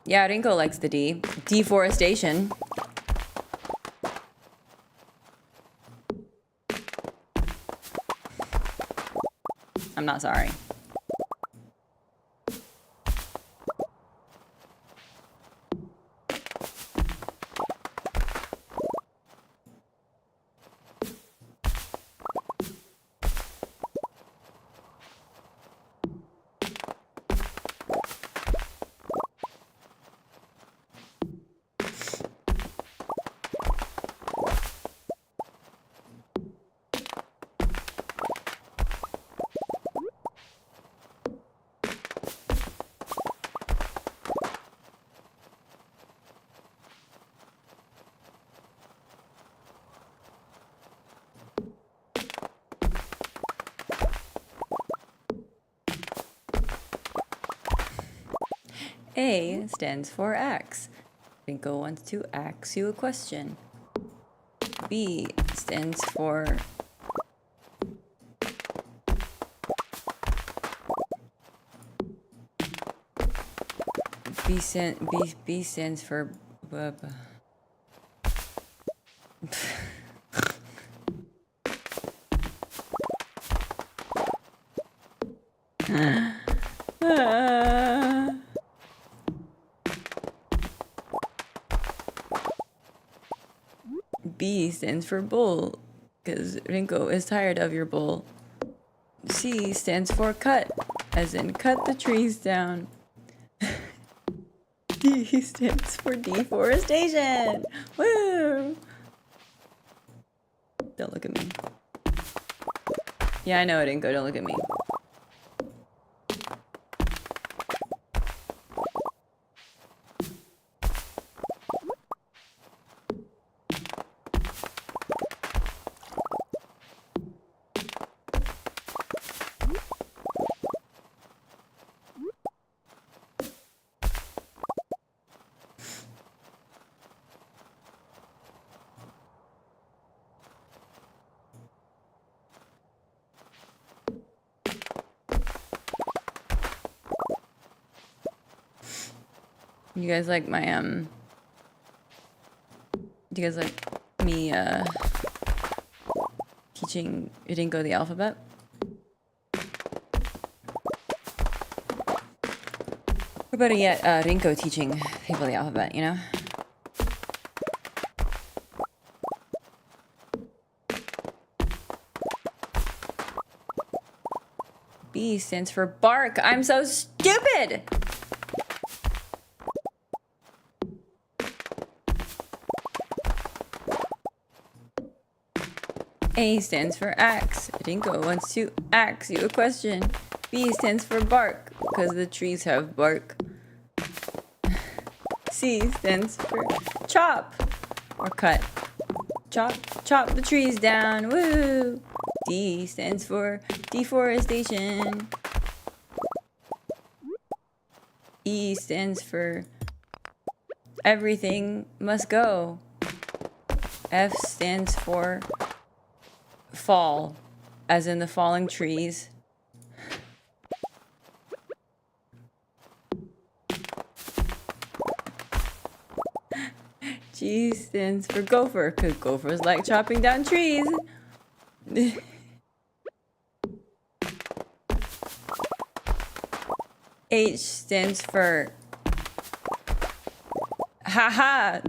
Yeah, Rinko likes the D. Deforestation. I'm not sorry. A stands for axe. Rinko wants to ask you a question. B stands for B stands for B stands for bull, because Rinko is tired of your bull. C stands for cut, as in cut the trees down. D stands for deforestation. Woo! Don't look at me. Yeah, I know it, Rinko. Don't look at me. You guys like my do you guys like me teaching Rinko the alphabet? Or better yet, Rinko teaching people the alphabet, you know? B stands for bark. I'm so stupid! A stands for axe. Rinko wants to ask you a question. B stands for bark, because the trees have bark. C stands for chop, or cut. Chop the trees down, woo! D stands for deforestation. E stands for everything must go. F stands for fall, as in the falling trees. G stands for gopher, because gophers like chopping down trees. H stands for haha.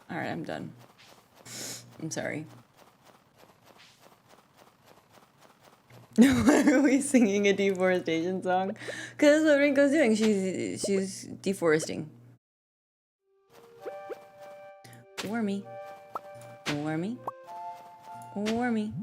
Alright, I'm done. I'm sorry. Why are we singing a deforestation song? Because that's what Rinko's doing. She's deforesting. Wormy. Wormy. Wormy.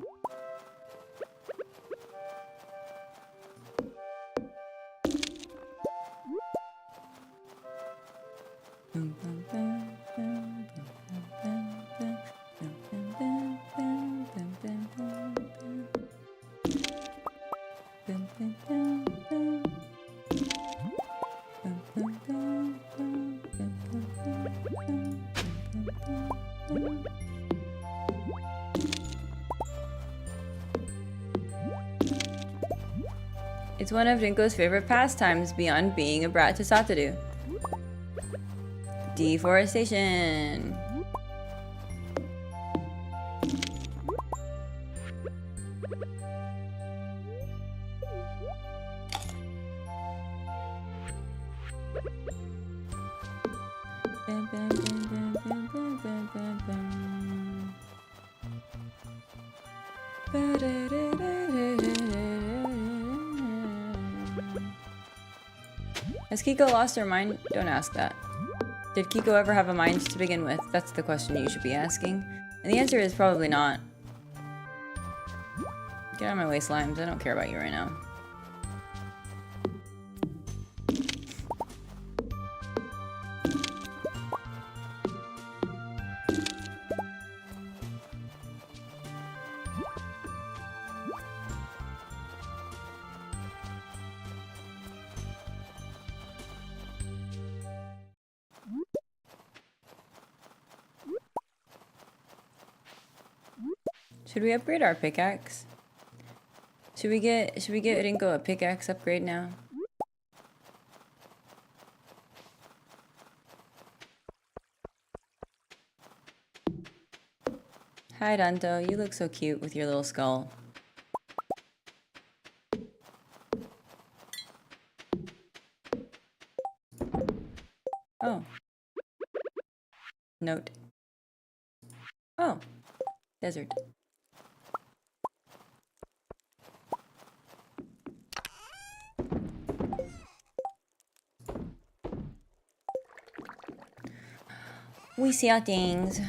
It's one of Rinko's favorite pastimes beyond being a brat to Satoru. Deforestation. Has Kiko lost her mind? Don't ask that. Did Kiko ever have a mind to begin with? That's the question you should be asking. And the answer is probably not. Get out of my way, slimes. I don't care about you right now. Should we upgrade our pickaxe? Should we get Rinko a pickaxe upgrade now? Hi Danto, you look so cute with your little skull. Oh. Note. Oh. Desert. We see our things.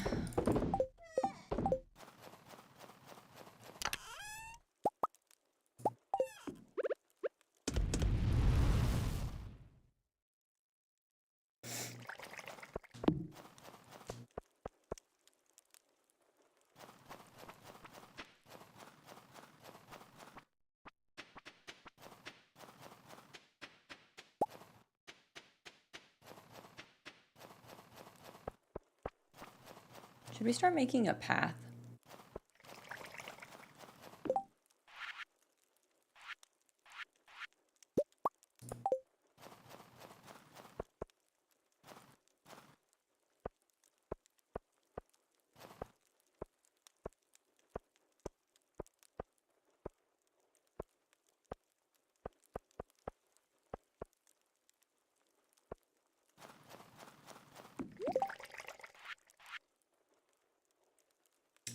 Should we start making a path?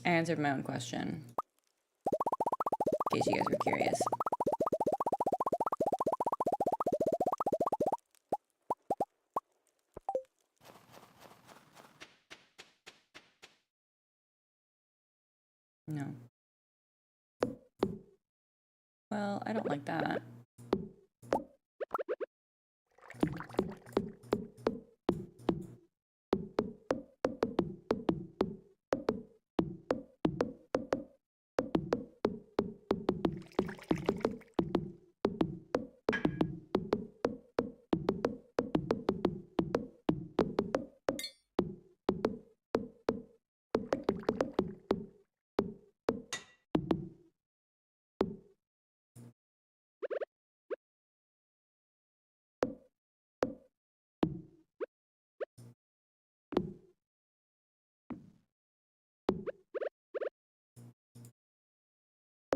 I answered my own question, in case you guys were curious. No. Well, I don't like that.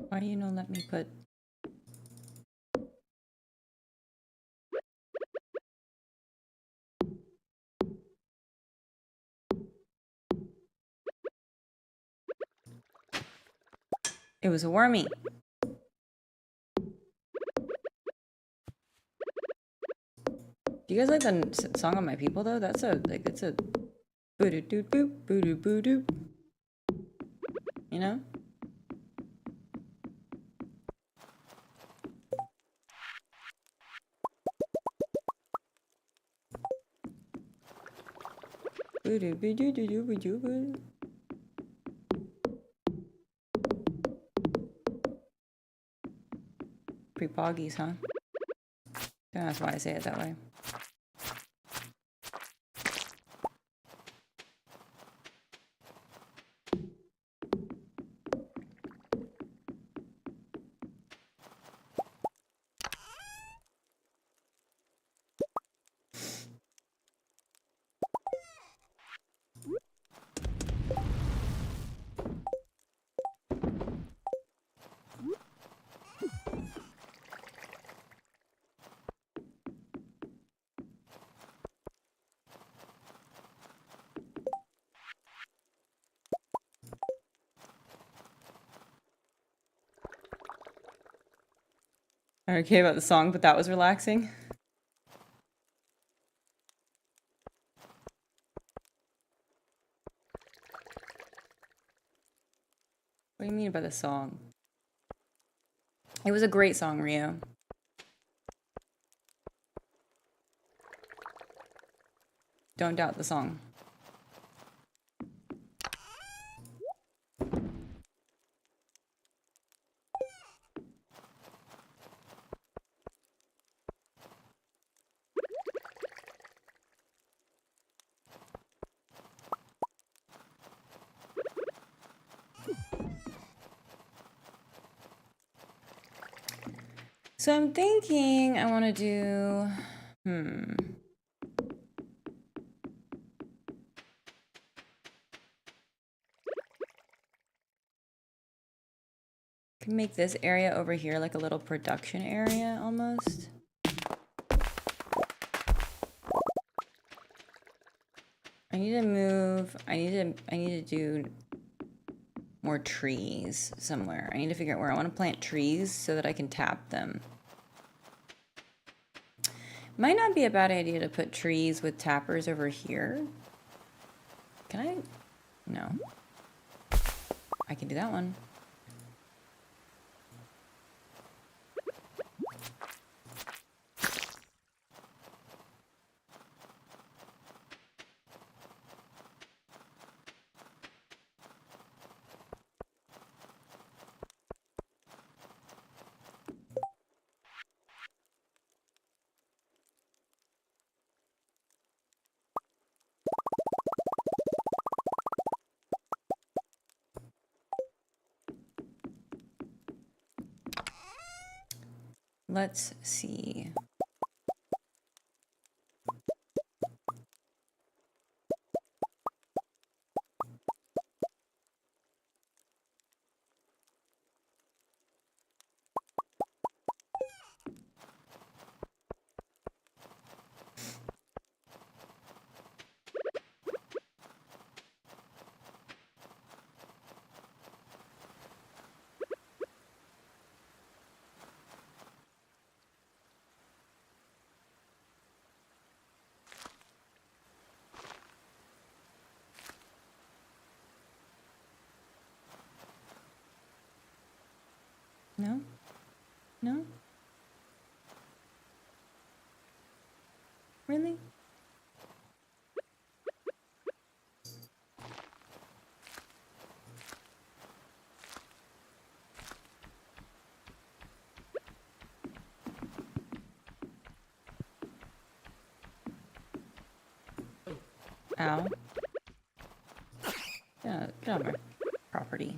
Why do you not let me put... It was a wormy. Do you guys like the song on My People though? That's a like it's a boo doo doo boop boo doo boo doo. You know? Boo doo boo doo doo doo boo doo boo. Pretty poggies, huh? Yeah, that's why I say it that way. I'm okay about the song, but that was relaxing. What do you mean by the song? It was a great song, Rio. Don't doubt the song. So I'm thinking I want to do, Can make this area over here like a little production area almost. I need to move, I need to do more trees somewhere. I need to figure out where I want to plant trees so that I can tap them. Might not be a bad idea to put trees with tappers over here. Can I? No. I can do that one. Let's see. No? No? Really? Ow. Yeah, get out of my property.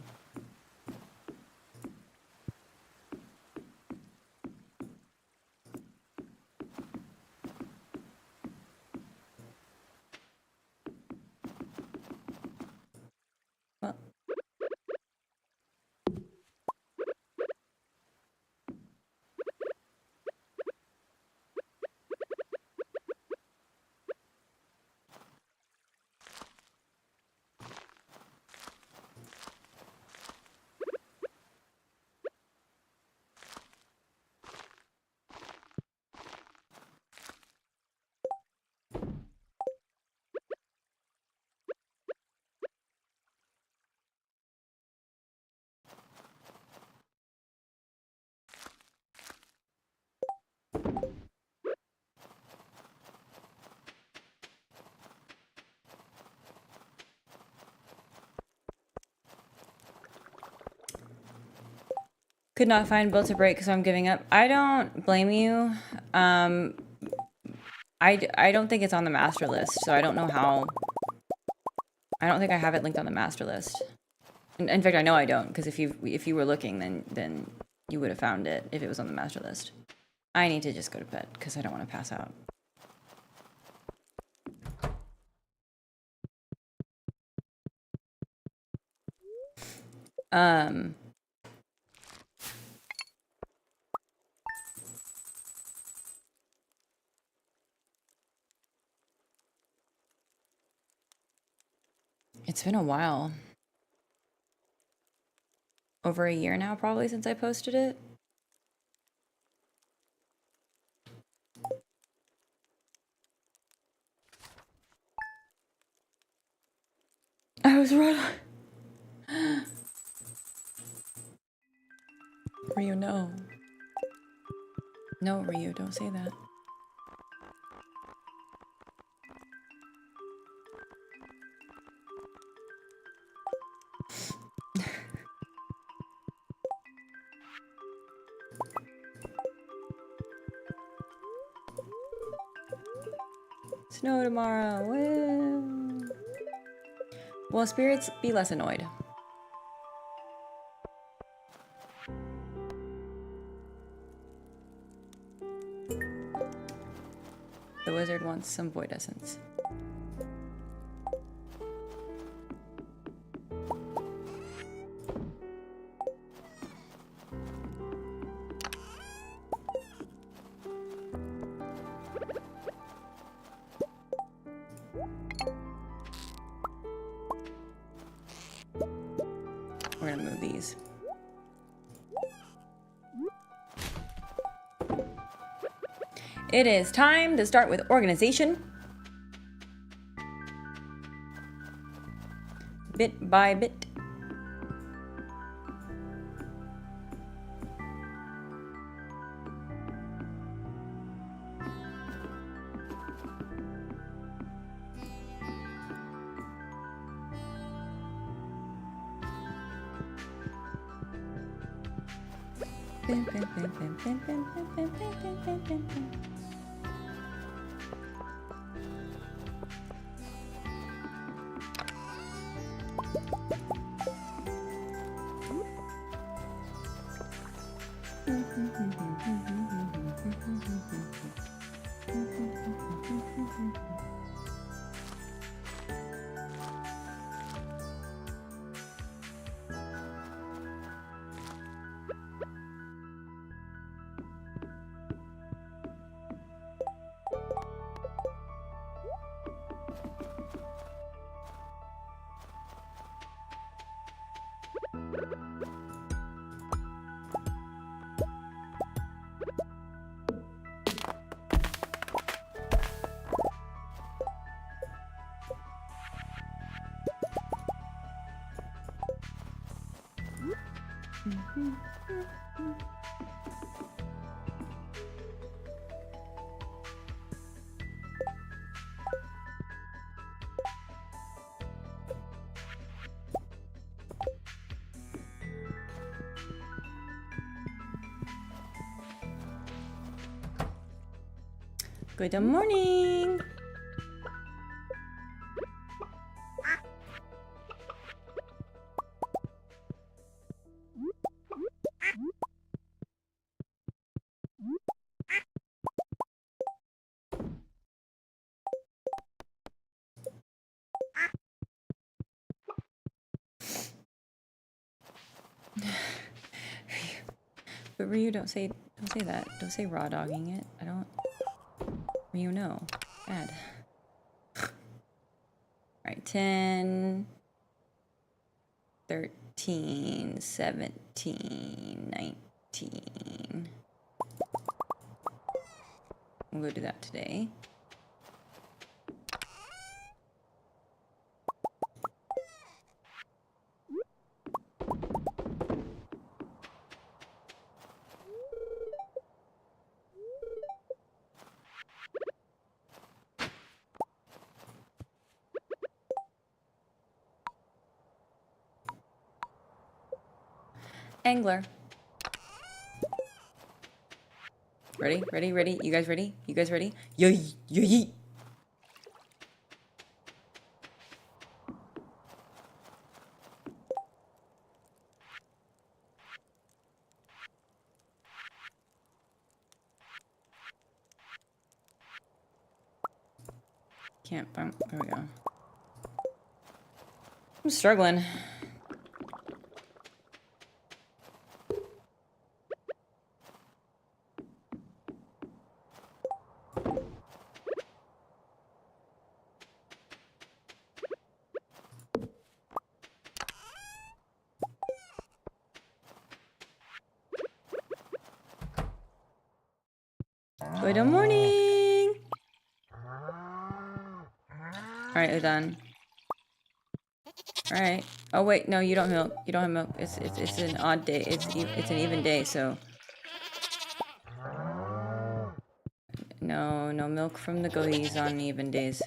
Well. Could not find built to break, so I'm giving up. I don't blame you. I don't think it's on the master list, so I don't know how. I don't think I have it linked on the master list. In fact, I know I don't, because if you were looking, then you would have found it if it was on the master list. I need to just go to bed because I don't want to pass out. It's been a while. Over a year now, probably, since I posted it. I was right. Ryu, no. No, Ryu, don't say that. Snow tomorrow. Woo. Well, spirits, be less annoyed. The wizard wants some void essence. We're gonna move these. It is time to start with organization. Bit by bit. Good morning. But Ryu, don't say that. Don't say raw dogging it. I don't. Ryu, no. Bad. Alright, 10, 13, 17, 19. We'll go do that today. Angler. Ready? Ready? Ready? You guys ready? You guys ready? Yo yo yeet. Can't bump. There we go. I'm struggling. Good morning. All right, we're done. All right. Oh wait, no, you don't milk. You don't have milk. It's an odd day. It's an even day, so no milk from the gohies on even days.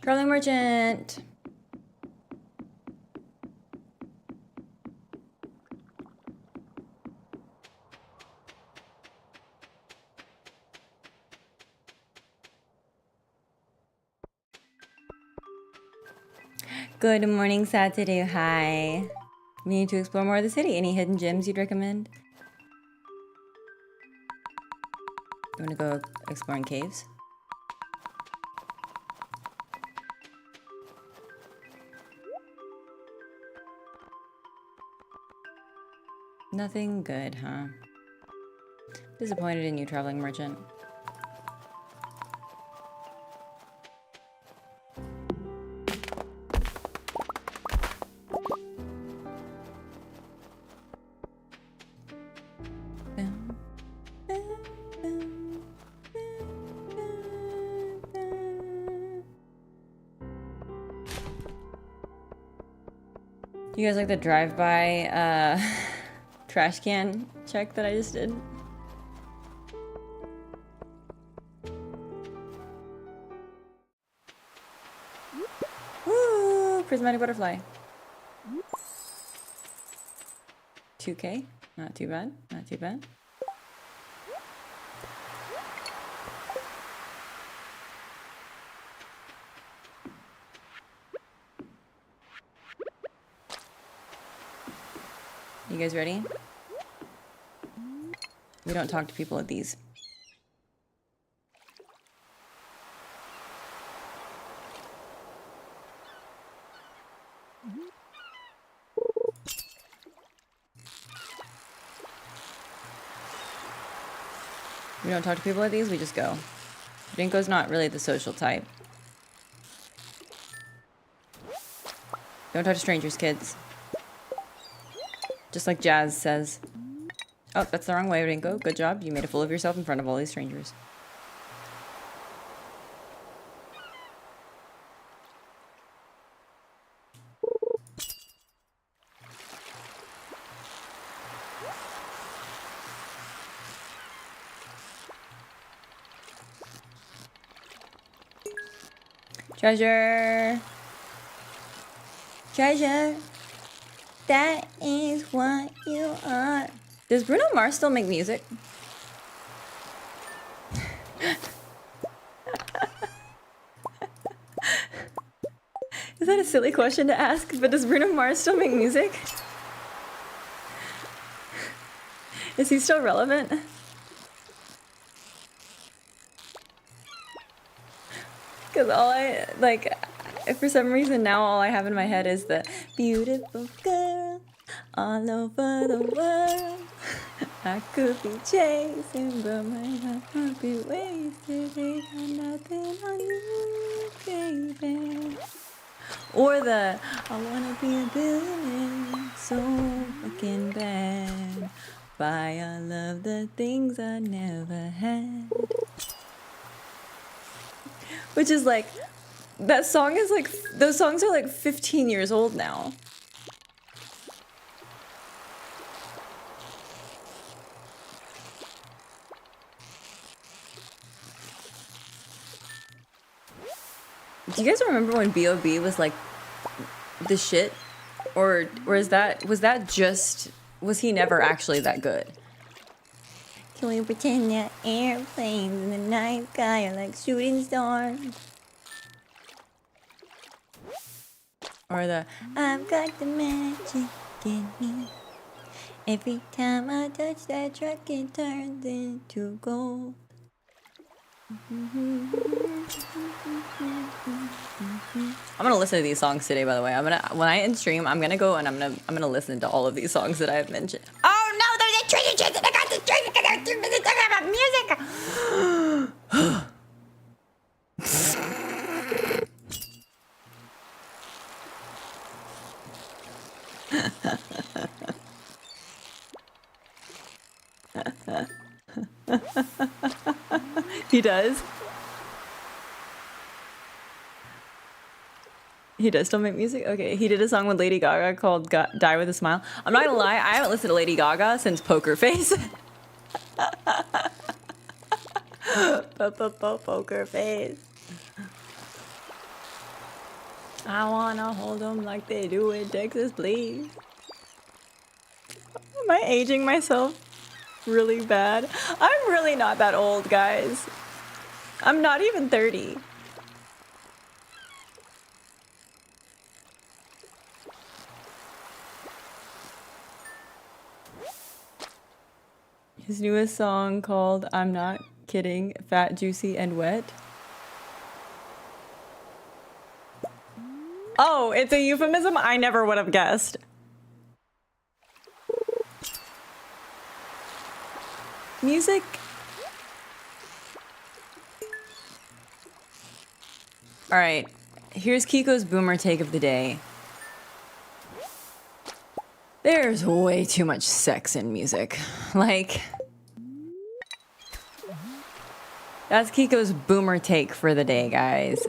Traveling merchant. Good morning, Satoru. Hi. We need to explore more of the city. Any hidden gems you'd recommend? You want to go exploring caves? Nothing good, huh? Disappointed in you, traveling merchant. You guys like the drive-by trash can check that I just did? Woo! Prismatic butterfly. 2K? Not too bad. Not too bad. You guys ready? We don't talk to people at these. We don't talk to people at these, we just go. Rinko's not really the social type. Don't talk to strangers, kids. Just like Jazz says. Oh, that's the wrong way, Rinko. Good job. You made a fool of yourself in front of all these strangers. Treasure. Treasure. That is what you are. Does Bruno Mars still make music? Is that a silly question to ask? But does Bruno Mars still make music? Is he still relevant? Because all I, like, for some reason now all I have in my head is the beautiful girl all over the world. I could be chasing, but my heart would be wasted. They got nothing on you, baby. Or the I wanna be a billionaire so fucking bad. Why I love the things I never had. Which is like, that song is like, those songs are like 15 years old now. Do you guys remember when B.O.B. was like the shit? Or was that just, was he never actually that good? Can we pretend that airplanes in the night sky are like shooting stars? Or the I've got the magic in me. Every time I touch that truck, it turns into gold. I'm gonna listen to these songs today, by the way. When I end stream, I'm gonna go and I'm gonna listen to all of these songs that I have mentioned. Oh no, there's a treasure chest and I got the treasure because I'm 2 minutes talking about music. He does. He does still make music? Okay, he did a song with Lady Gaga called Die With a Smile. I'm not gonna lie, I haven't listened to Lady Gaga since Poker Face. Poker Face. I wanna hold them like they do in Texas, please. Am I aging myself really bad? I'm really not that old, guys. I'm not even 30. His newest song called I'm Not Kidding, Fat, Juicy, and Wet. Oh, it's a euphemism? I never would have guessed. Music. All right, here's Kiko's boomer take of the day. There's way too much sex in music. Like, that's Kiko's boomer take for the day, guys.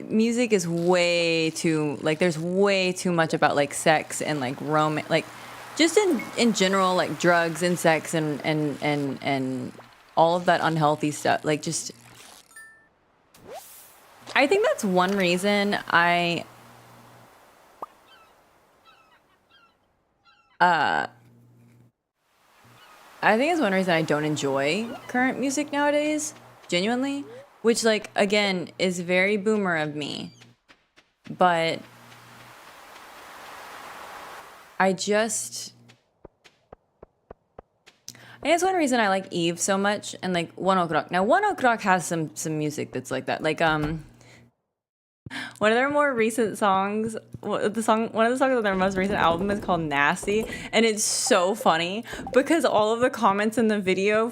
Music is way too, like, there's way too much about, like, sex and, like, romance, like, just in general, like, drugs and sex and all of that unhealthy stuff. Like, just, I think that's one reason I think it's one reason I don't enjoy current music nowadays, genuinely, which, like, again, is very boomer of me, but I think it's one reason I like Eve so much and, like, One Ok Rock. Now, One Ok Rock has some music that's like that, like, one of their more recent songs, one of the songs on their most recent album is called Nasty, and it's so funny because all of the comments in the video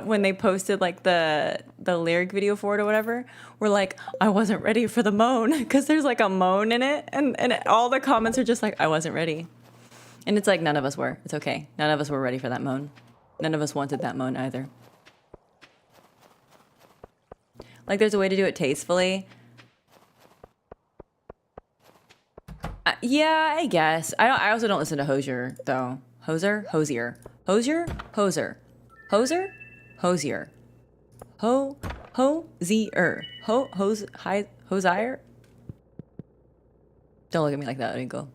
when they posted, like, the lyric video for it or whatever were like, I wasn't ready for the moan, because there's, like, a moan in it, and all the comments are just like, I wasn't ready. And it's like, none of us were. It's okay. None of us were ready for that moan. None of us wanted that moan either. Like, there's a way to do it tastefully. Yeah, I guess. I also don't listen to Hosier, though. Hosier? Hosier. Hosier? Hoser. Hoser? Hosier. Hosier. Hosier? Don't look at me like that, Rinko.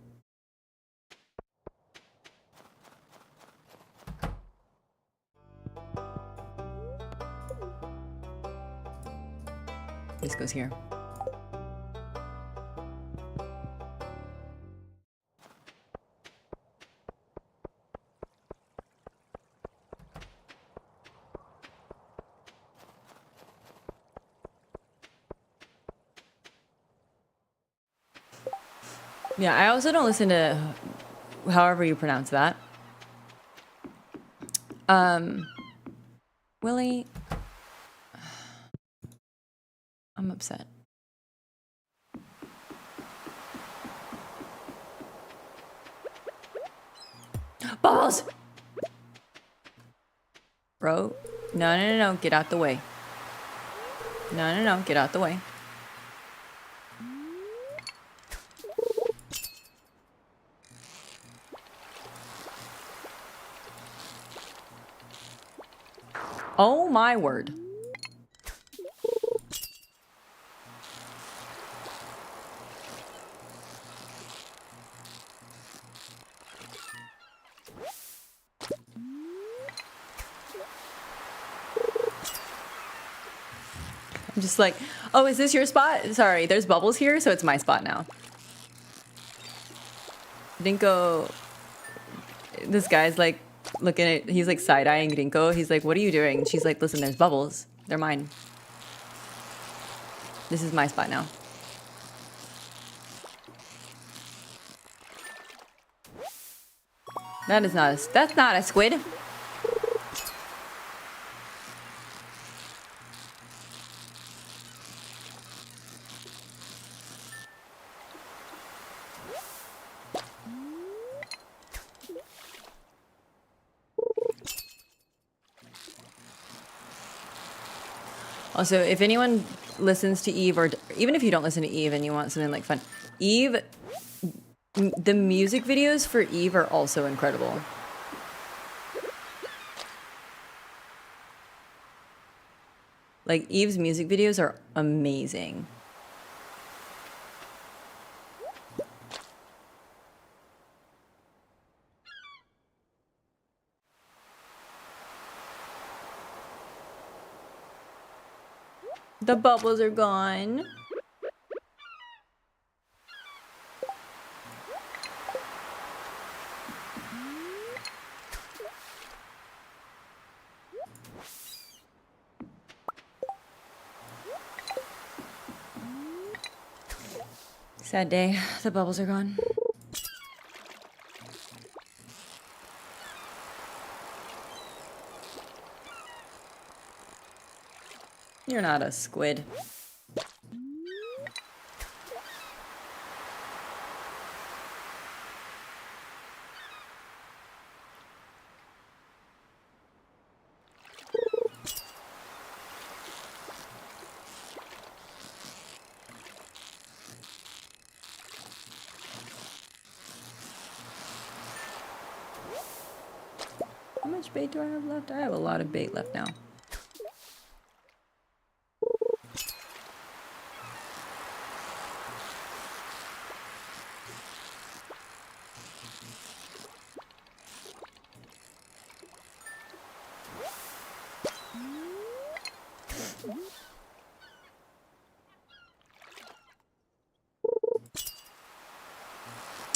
This goes here. Yeah, I also don't listen to however you pronounce that. Willie, I'm upset. Balls! Bro, no, get out the way. No, get out the way. Oh my word. I'm just like, oh, is this your spot? Sorry, there's bubbles here, so it's my spot now. Rinko, this guy's like looking at, he's like side-eyeing Rinko. He's like, what are you doing? And she's like, listen, there's bubbles. They're mine. This is my spot now. That's not a squid. Also, if anyone listens to Eve, or even if you don't listen to Eve and you want something like fun, Eve, the music videos for Eve are also incredible. Like, Eve's music videos are amazing. The bubbles are gone. Sad day. The bubbles are gone. You're not a squid. How much bait do I have left? I have a lot of bait left now.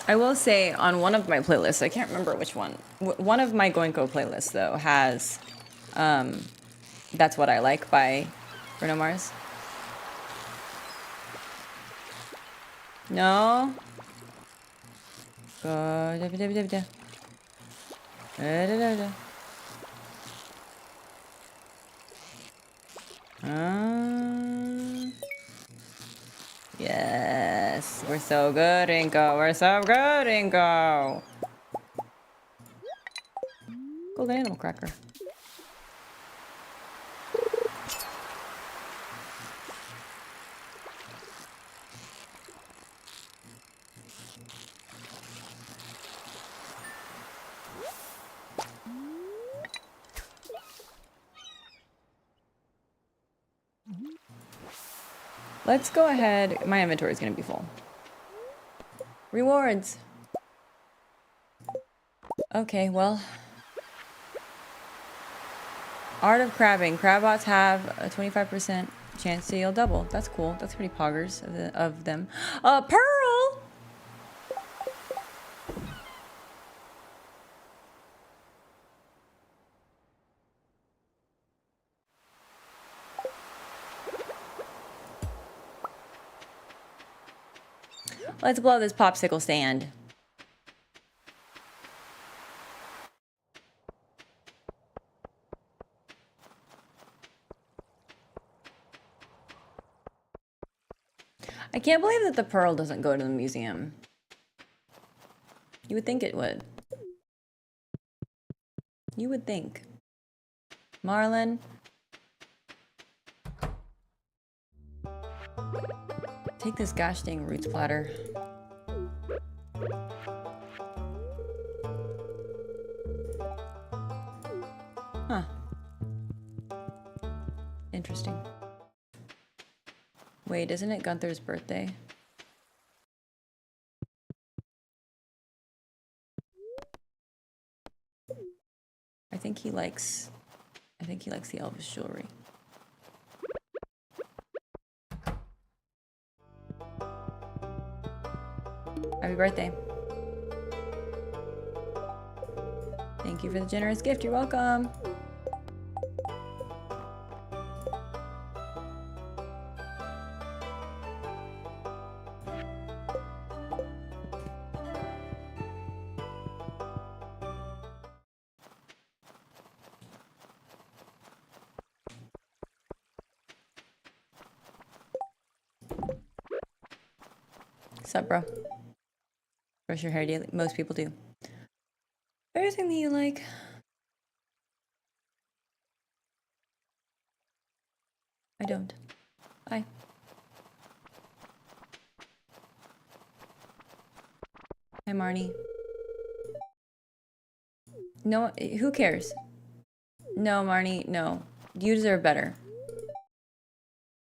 I will say on one of my playlists, I can't remember which one. One of my Goenko playlists though has That's What I Like by Bruno Mars. No. Go da da da da. Da da da. Yes, we're so good, Rinko. We're so good, Rinko. Golden animal cracker. Let's go ahead. My inventory is going to be full. Rewards. Okay, well. Art of crabbing. Crabbots have a 25% chance to yield double. That's cool. That's pretty poggers of them. Pearl! Let's blow this popsicle stand. I can't believe that the pearl doesn't go to the museum. You would think it would. You would think. Marlin. Take this gosh dang roots platter. Huh. Interesting. Wait, isn't it Gunther's birthday? I think he likes the Elvis jewelry. Happy birthday. Thank you for the generous gift. You're welcome. What's up, bro? Brush your hair daily. Most people do. Everything that you like. I don't. Bye. Hi, Marnie. No, who cares? No, Marnie, no. You deserve better.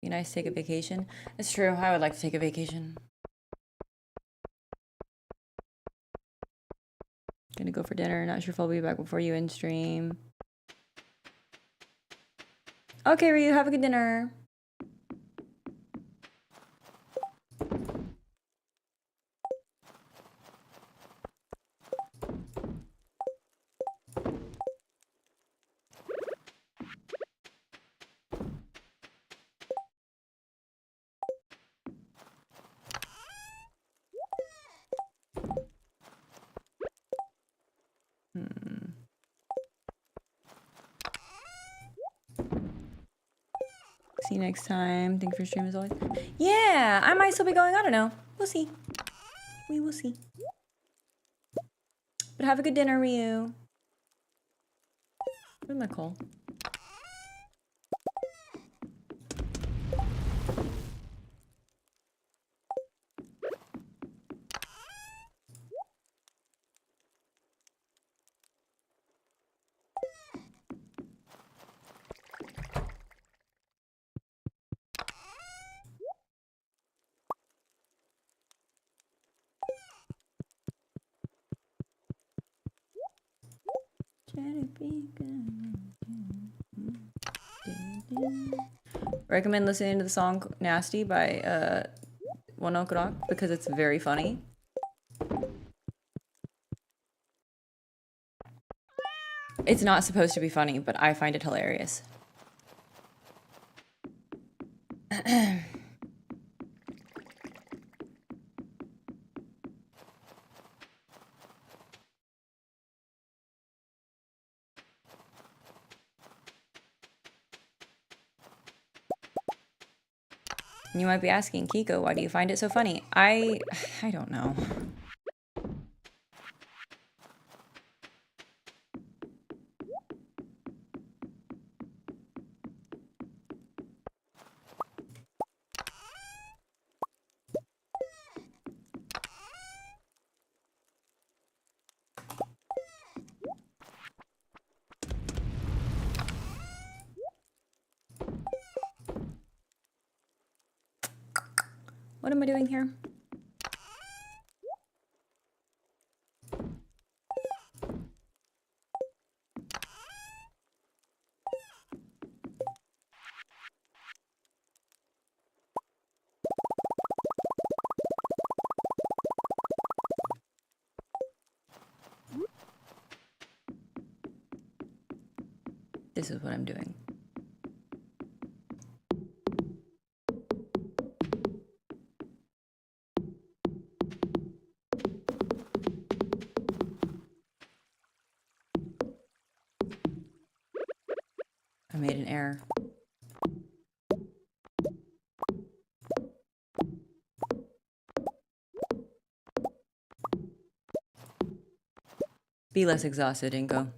Be nice to take a vacation. It's true. I would like to take a vacation. Gonna go for dinner. Not sure if I'll be back before you in stream. Okay, Ryu, have a good dinner. See you next time. Thank you for stream as always. Yeah, I might still be going. I don't know. We'll see. We will see. But have a good dinner, Ryu. Where's my coal? Recommend listening to the song Nasty by One Ok Rock because it's very funny. It's not supposed to be funny, but I find it hilarious. You might be asking, Kiko, why do you find it so funny? I don't know. What am I doing here? This is what I'm doing. I made an error. Be less exhausted, Inko.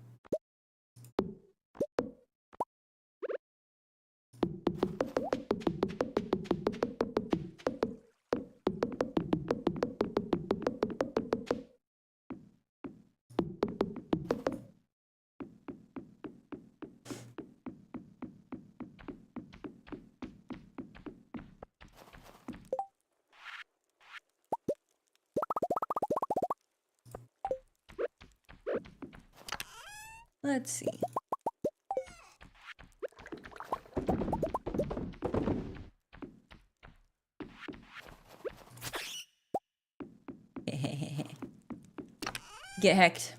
Let's see. Get hecked.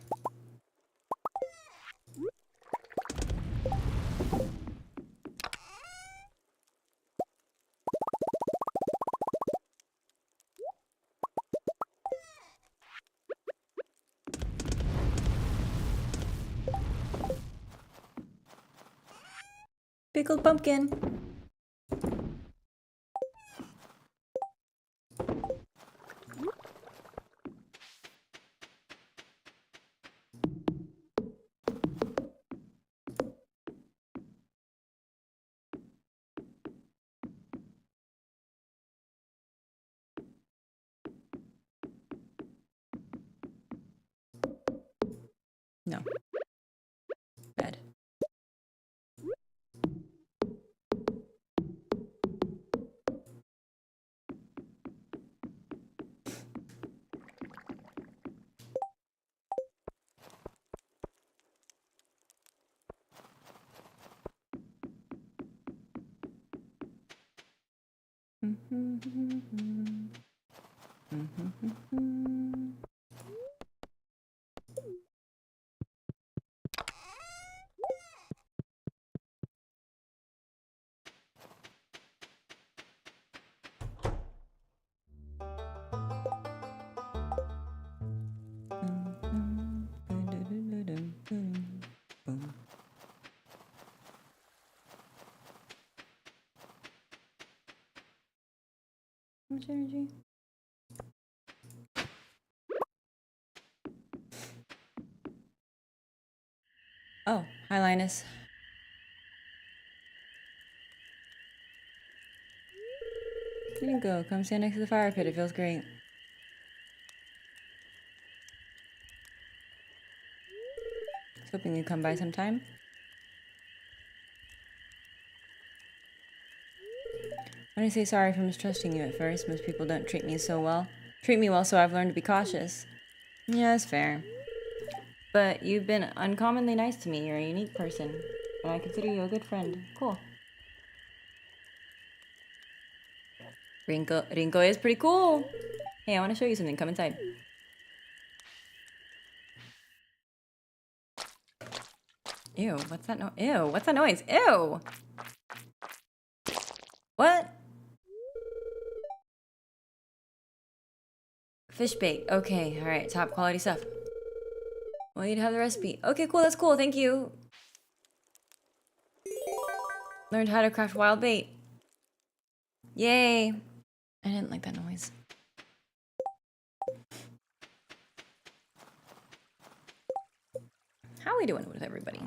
Pickled pumpkin. No. Bad. much energy. Oh, hi Linus. Rinko, come stand next to the fire pit. It feels great. I was hoping you'd come by sometime. I want to say sorry for mistrusting you at first. Most people don't treat me well, so I've learned to be cautious. Yeah, that's fair. But you've been uncommonly nice to me. You're a unique person, and I consider you a good friend. Cool. Rinko is pretty cool. Hey, I want to show you something. Come inside. Ew, what's that Ew, what's that noise? Ew! What? Fish bait. Okay, alright, top quality stuff. Want you to have the recipe. Okay, cool, that's cool, thank you. Learned how to craft wild bait. Yay! I didn't like that noise. How are we doing with everybody?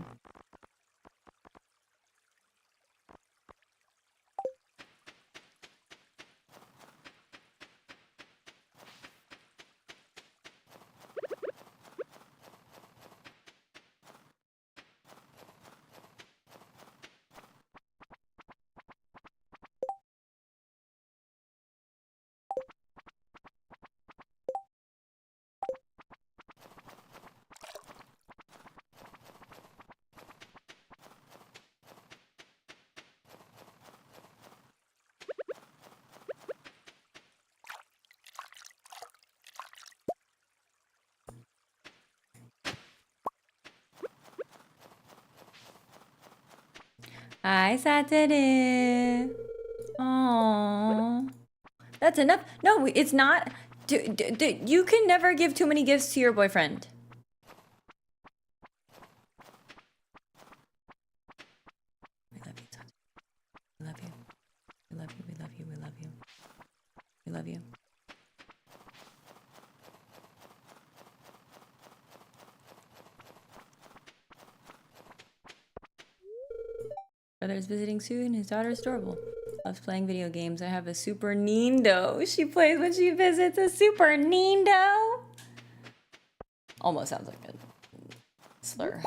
Hi, Satoru. Aww. That's enough. No, it's not. You can never give too many gifts to your boyfriend. We love you, Satoru. We love you. We love you. We love you. We love you. We love you. Brother's visiting soon. His daughter is adorable. Loves playing video games. I have a Super Nintendo. She plays when she visits a Super Nintendo. Almost sounds like a slur.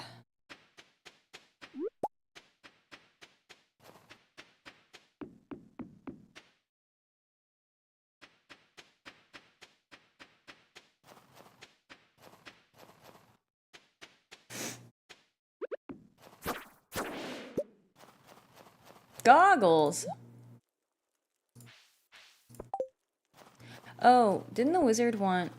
Goggles. Oh, didn't the wizard want...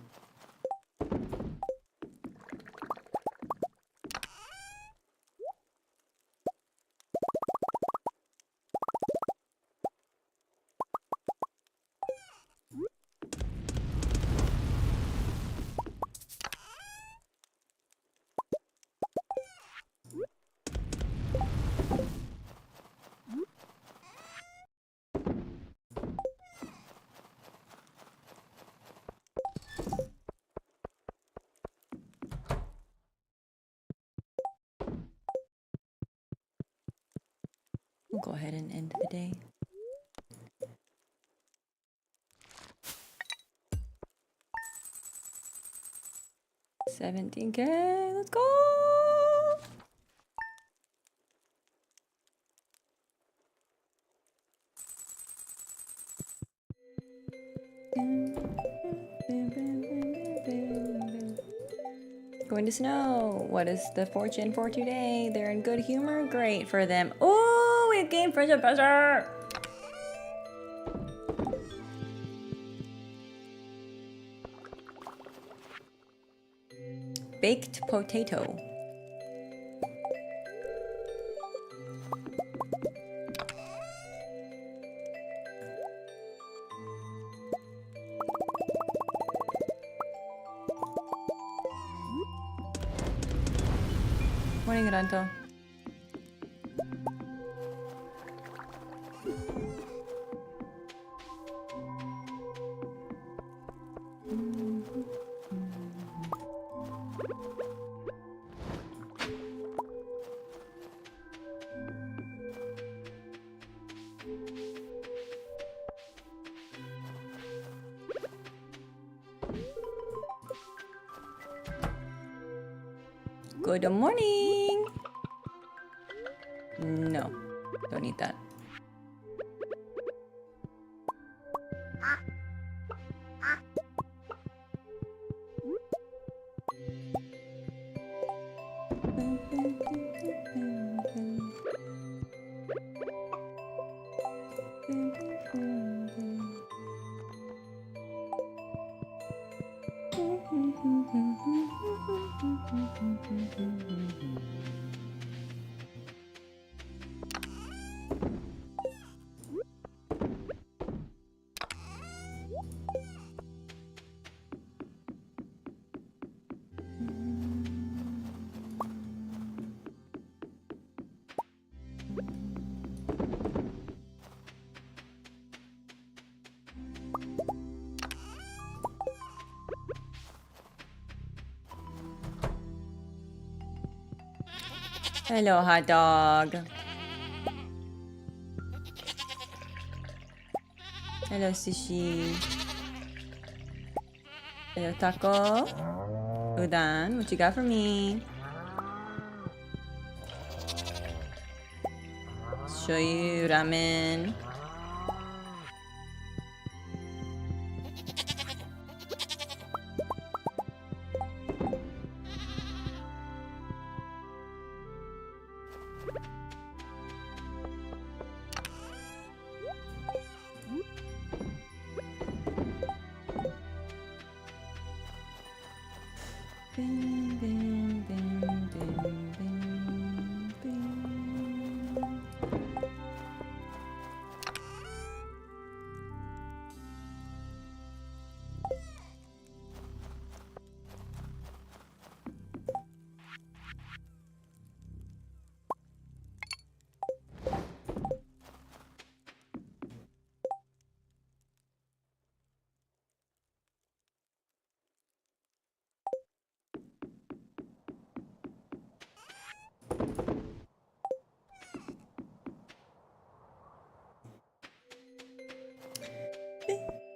We'll go ahead and end the day. $17K, let's go! Going to snow. What is the fortune for today? They're in good humor? Great for them. Oh, we gained friendship pressure! Baked potato. Morning, Ranto. Good morning. No, don't eat that. Hello, hot dog. Hello, sushi. Hello, taco. Udon, what you got for me? Show you ramen. Bing, bing, bing, bing, bing, bing.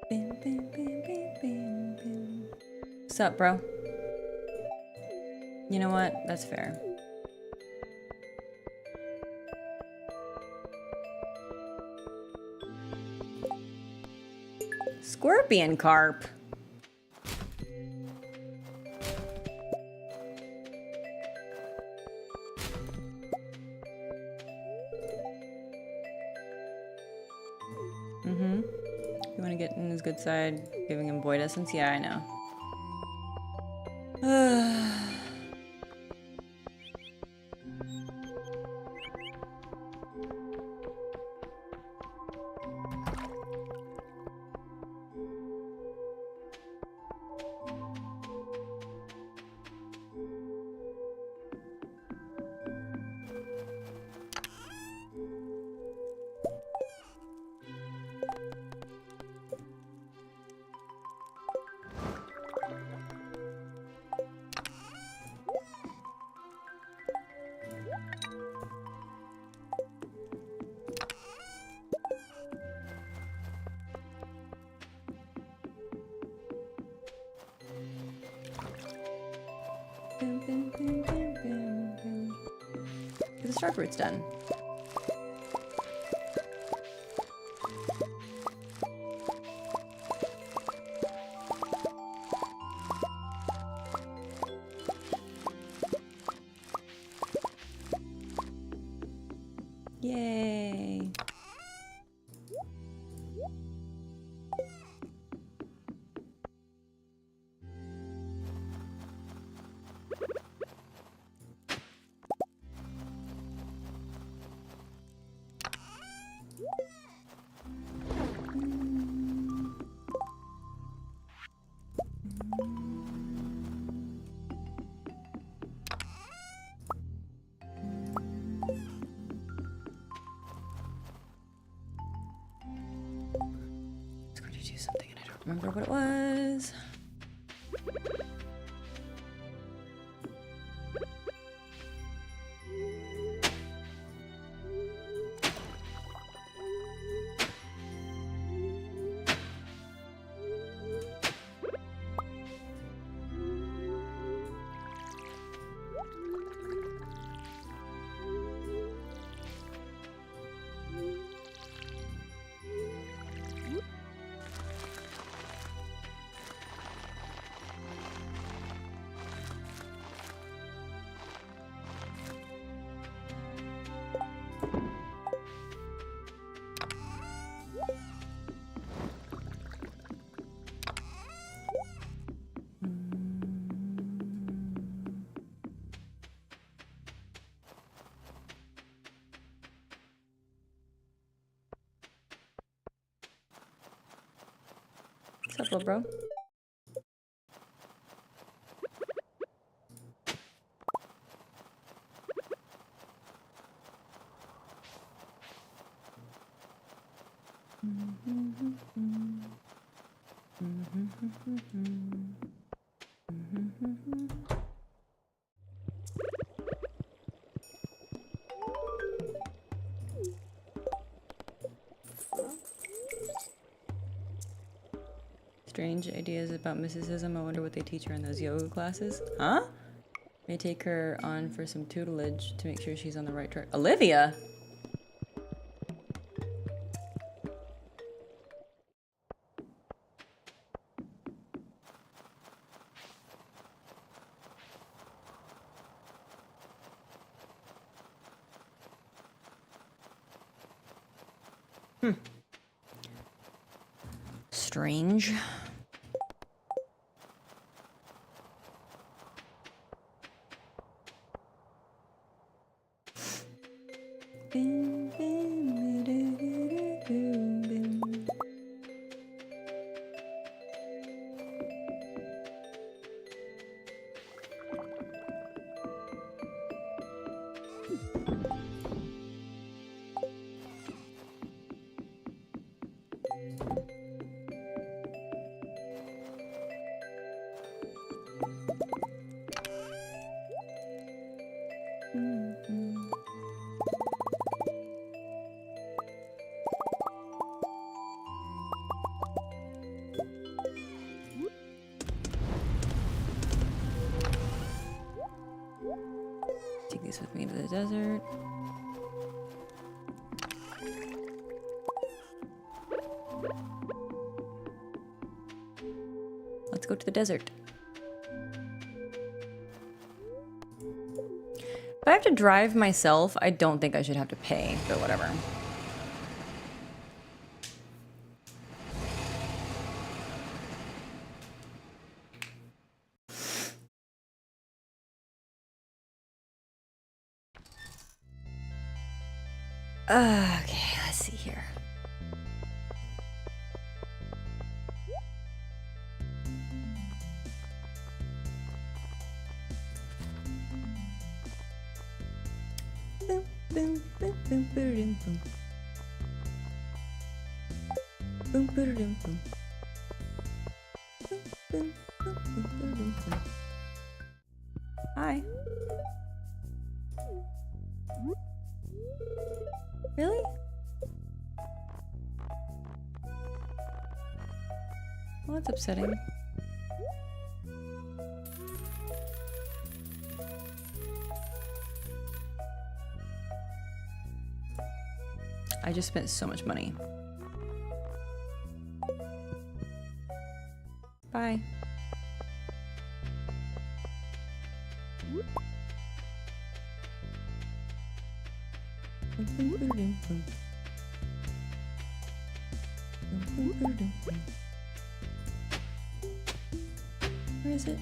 Bing, bing, bing, bing, bing, bing. What's up, bro? You know what? That's fair. Scorpion carp. You want to get in his good side, giving him void essence? Yeah, I know. The star fruit's done. Yay. Something and I don't remember what it was. What's up, little bro? Strange ideas about mysticism. I wonder what they teach her in those yoga classes. Huh? May take her on for some tutelage to make sure she's on the right track. Olivia? Strange. Take these with me to the desert. Let's go to the desert. If I have to drive myself, I don't think I should have to pay, but whatever. Okay, let's see here. Boom, boom, boom, boom, boom, boom. Boom, boom, boom, boom. Boom, boom, boom, boom, boom, boom. Hi. Really? Well, that's upsetting. I just spent so much money. Bye. Where is it?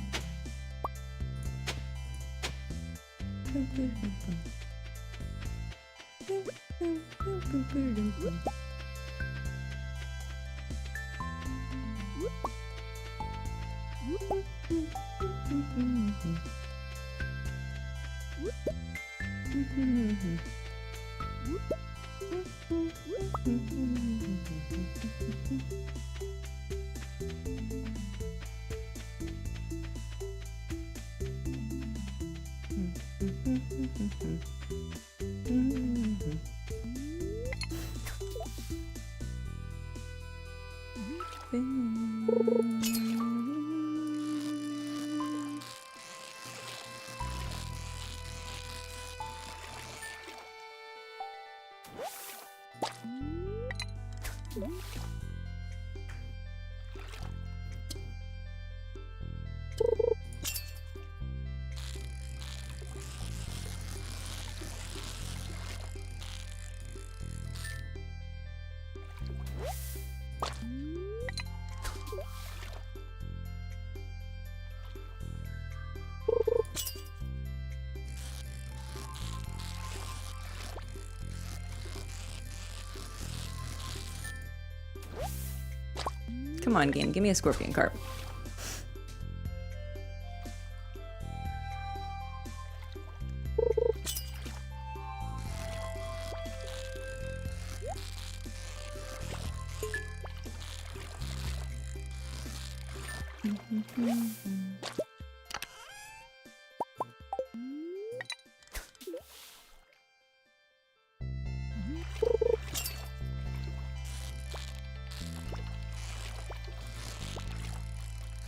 Come on, game. Give me a scorpion carp.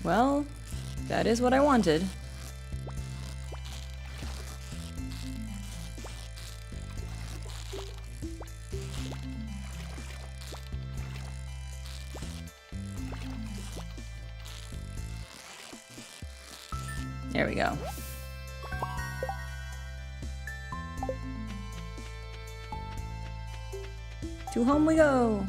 Well, that is what I wanted. There we go. To home we go.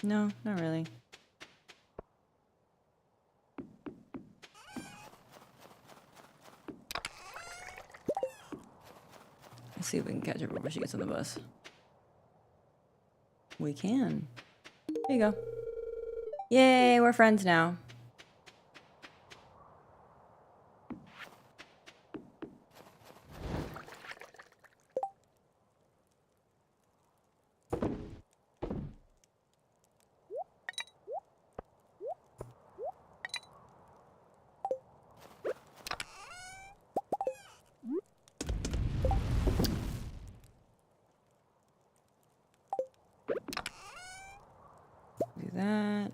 No, not really. Let's see if we can catch her before she gets on the bus. We can. There you go. Yay, we're friends now. Do that.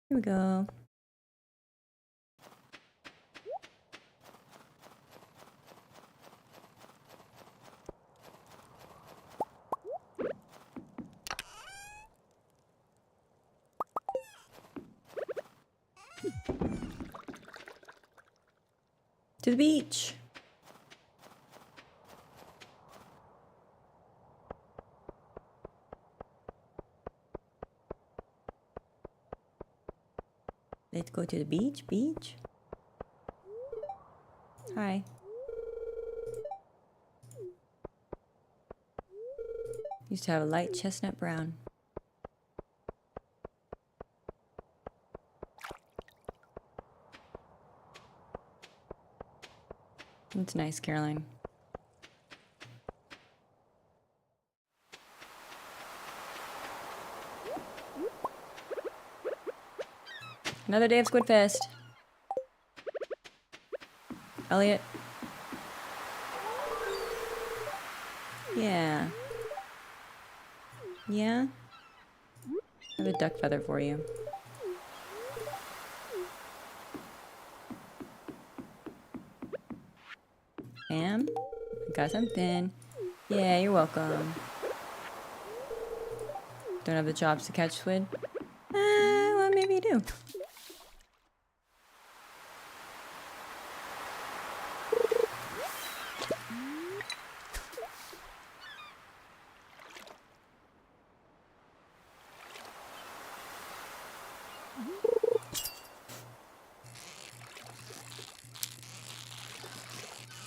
Here we go. To the beach. Let's go to the beach. Beach. Hi. Used to have a light chestnut brown. It's nice, Caroline. Another day of Squid Fest. Elliot. Yeah. Yeah? I have a duck feather for you. Pam? Got something. Yeah, you're welcome. Don't have the chops to catch squid? Well, maybe you do.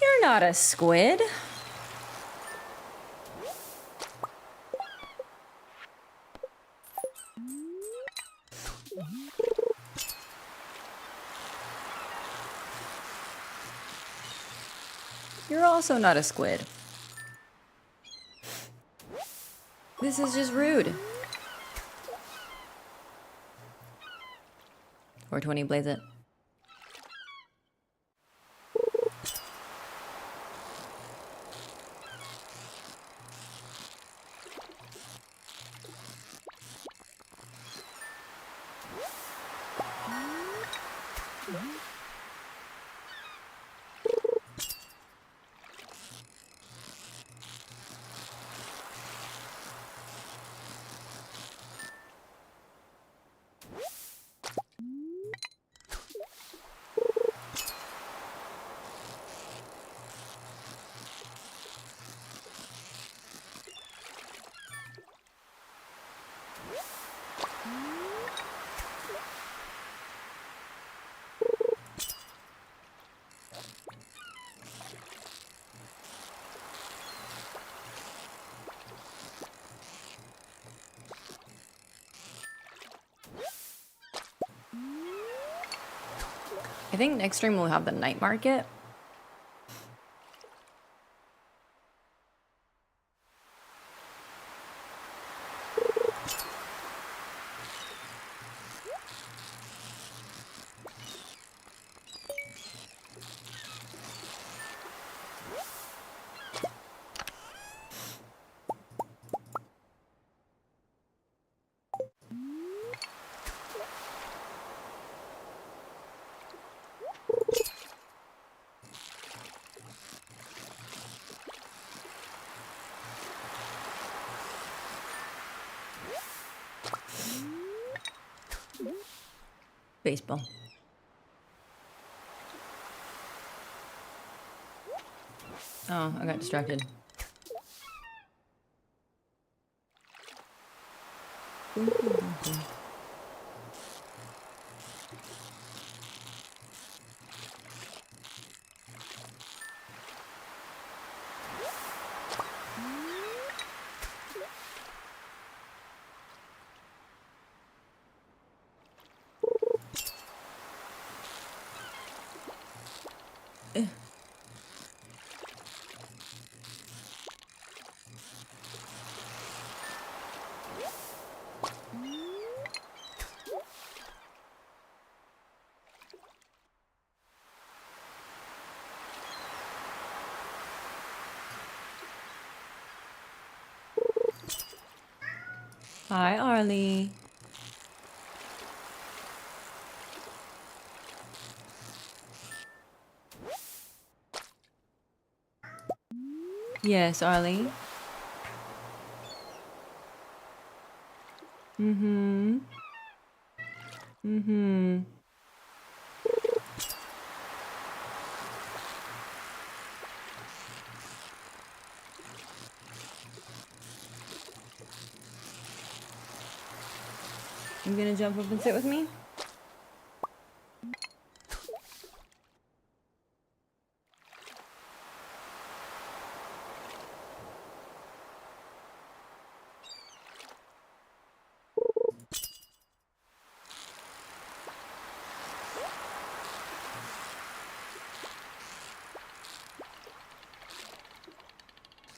You're not a squid. You're also not a squid. This is just rude. 420 blaze it. I think next stream we'll have the night market. Baseball. Oh, I got distracted. Hi, Arlie. Yes, Arlie. Mm-hmm. Mm-hmm. You gonna jump up and sit with me?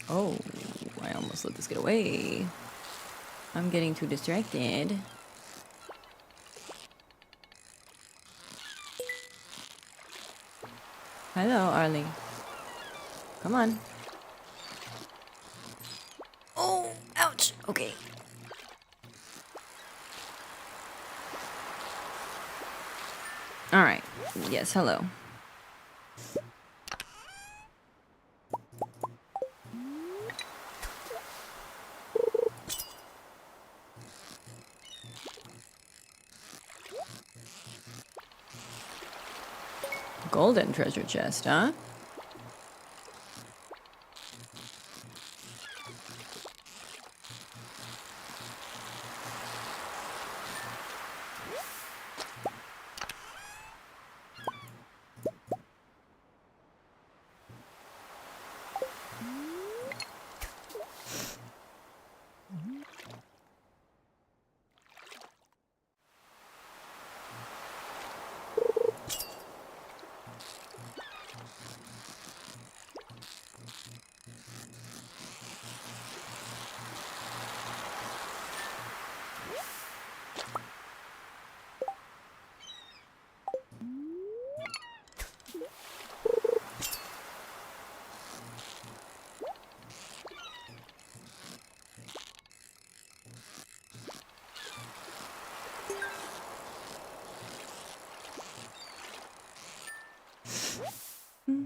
Oh, I almost let this get away. I'm getting too distracted. Hello, Arlie. Come on. Oh, ouch. Okay. All right. Yes, hello. Golden treasure chest, huh?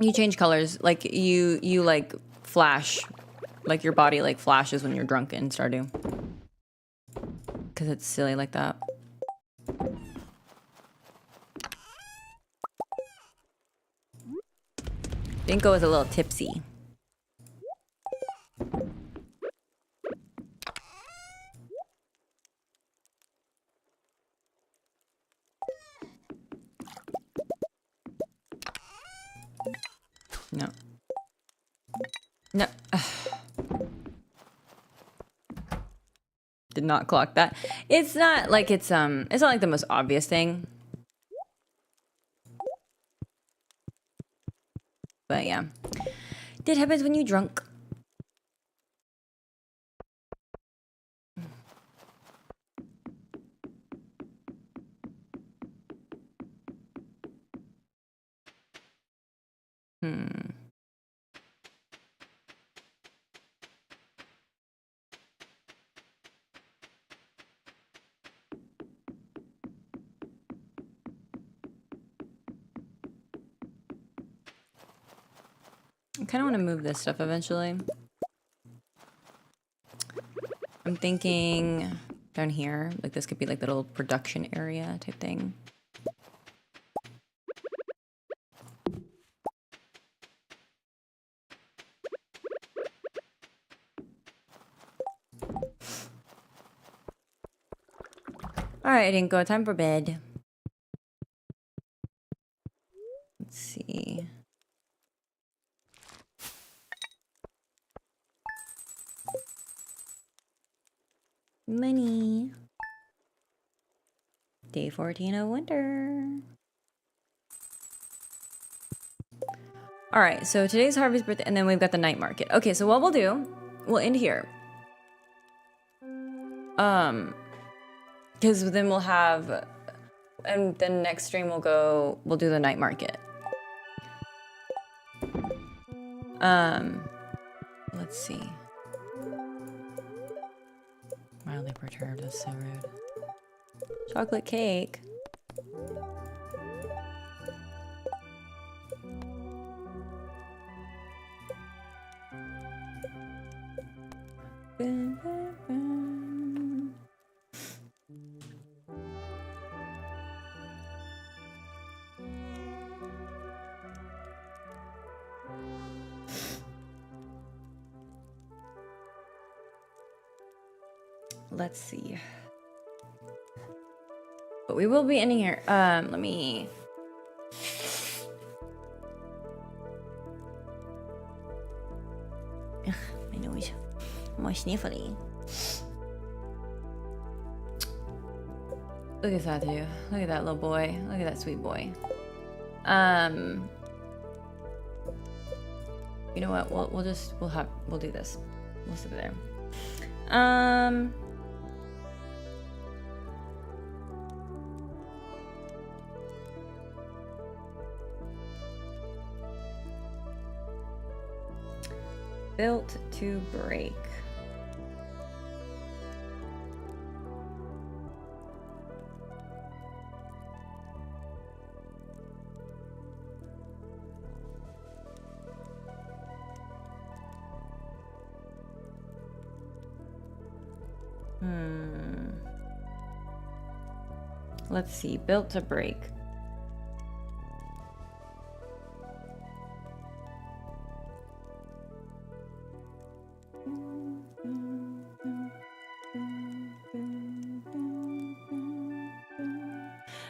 You change colors, like you like flash, like your body like flashes when you're drunk in Stardew. Because it's silly like that. Rinko is a little tipsy. No. No. Did not clock that. It's not like it's not like the most obvious thing. But yeah. It happens when you're drunk. I kind of want to move this stuff eventually. I'm thinking down here, like this could be like the little production area type thing. All right, Rinko, time for bed. Let's see. Money. Day 14 of winter. All right, so today's Harvey's birthday, and then we've got the night market. Okay, so what we'll do, we'll end here. Because then we'll have, and then next stream we'll do the night market. Let's see. Mildly perturbed, that's so rude. Chocolate cake. Let's see. But we will be ending here. Let me. Ugh, my nose. My sniffly. Look at that dude. Look at that little boy. Look at that sweet boy. You know what? We'll do this. We'll sit there. Built to break. Let's see, built to break.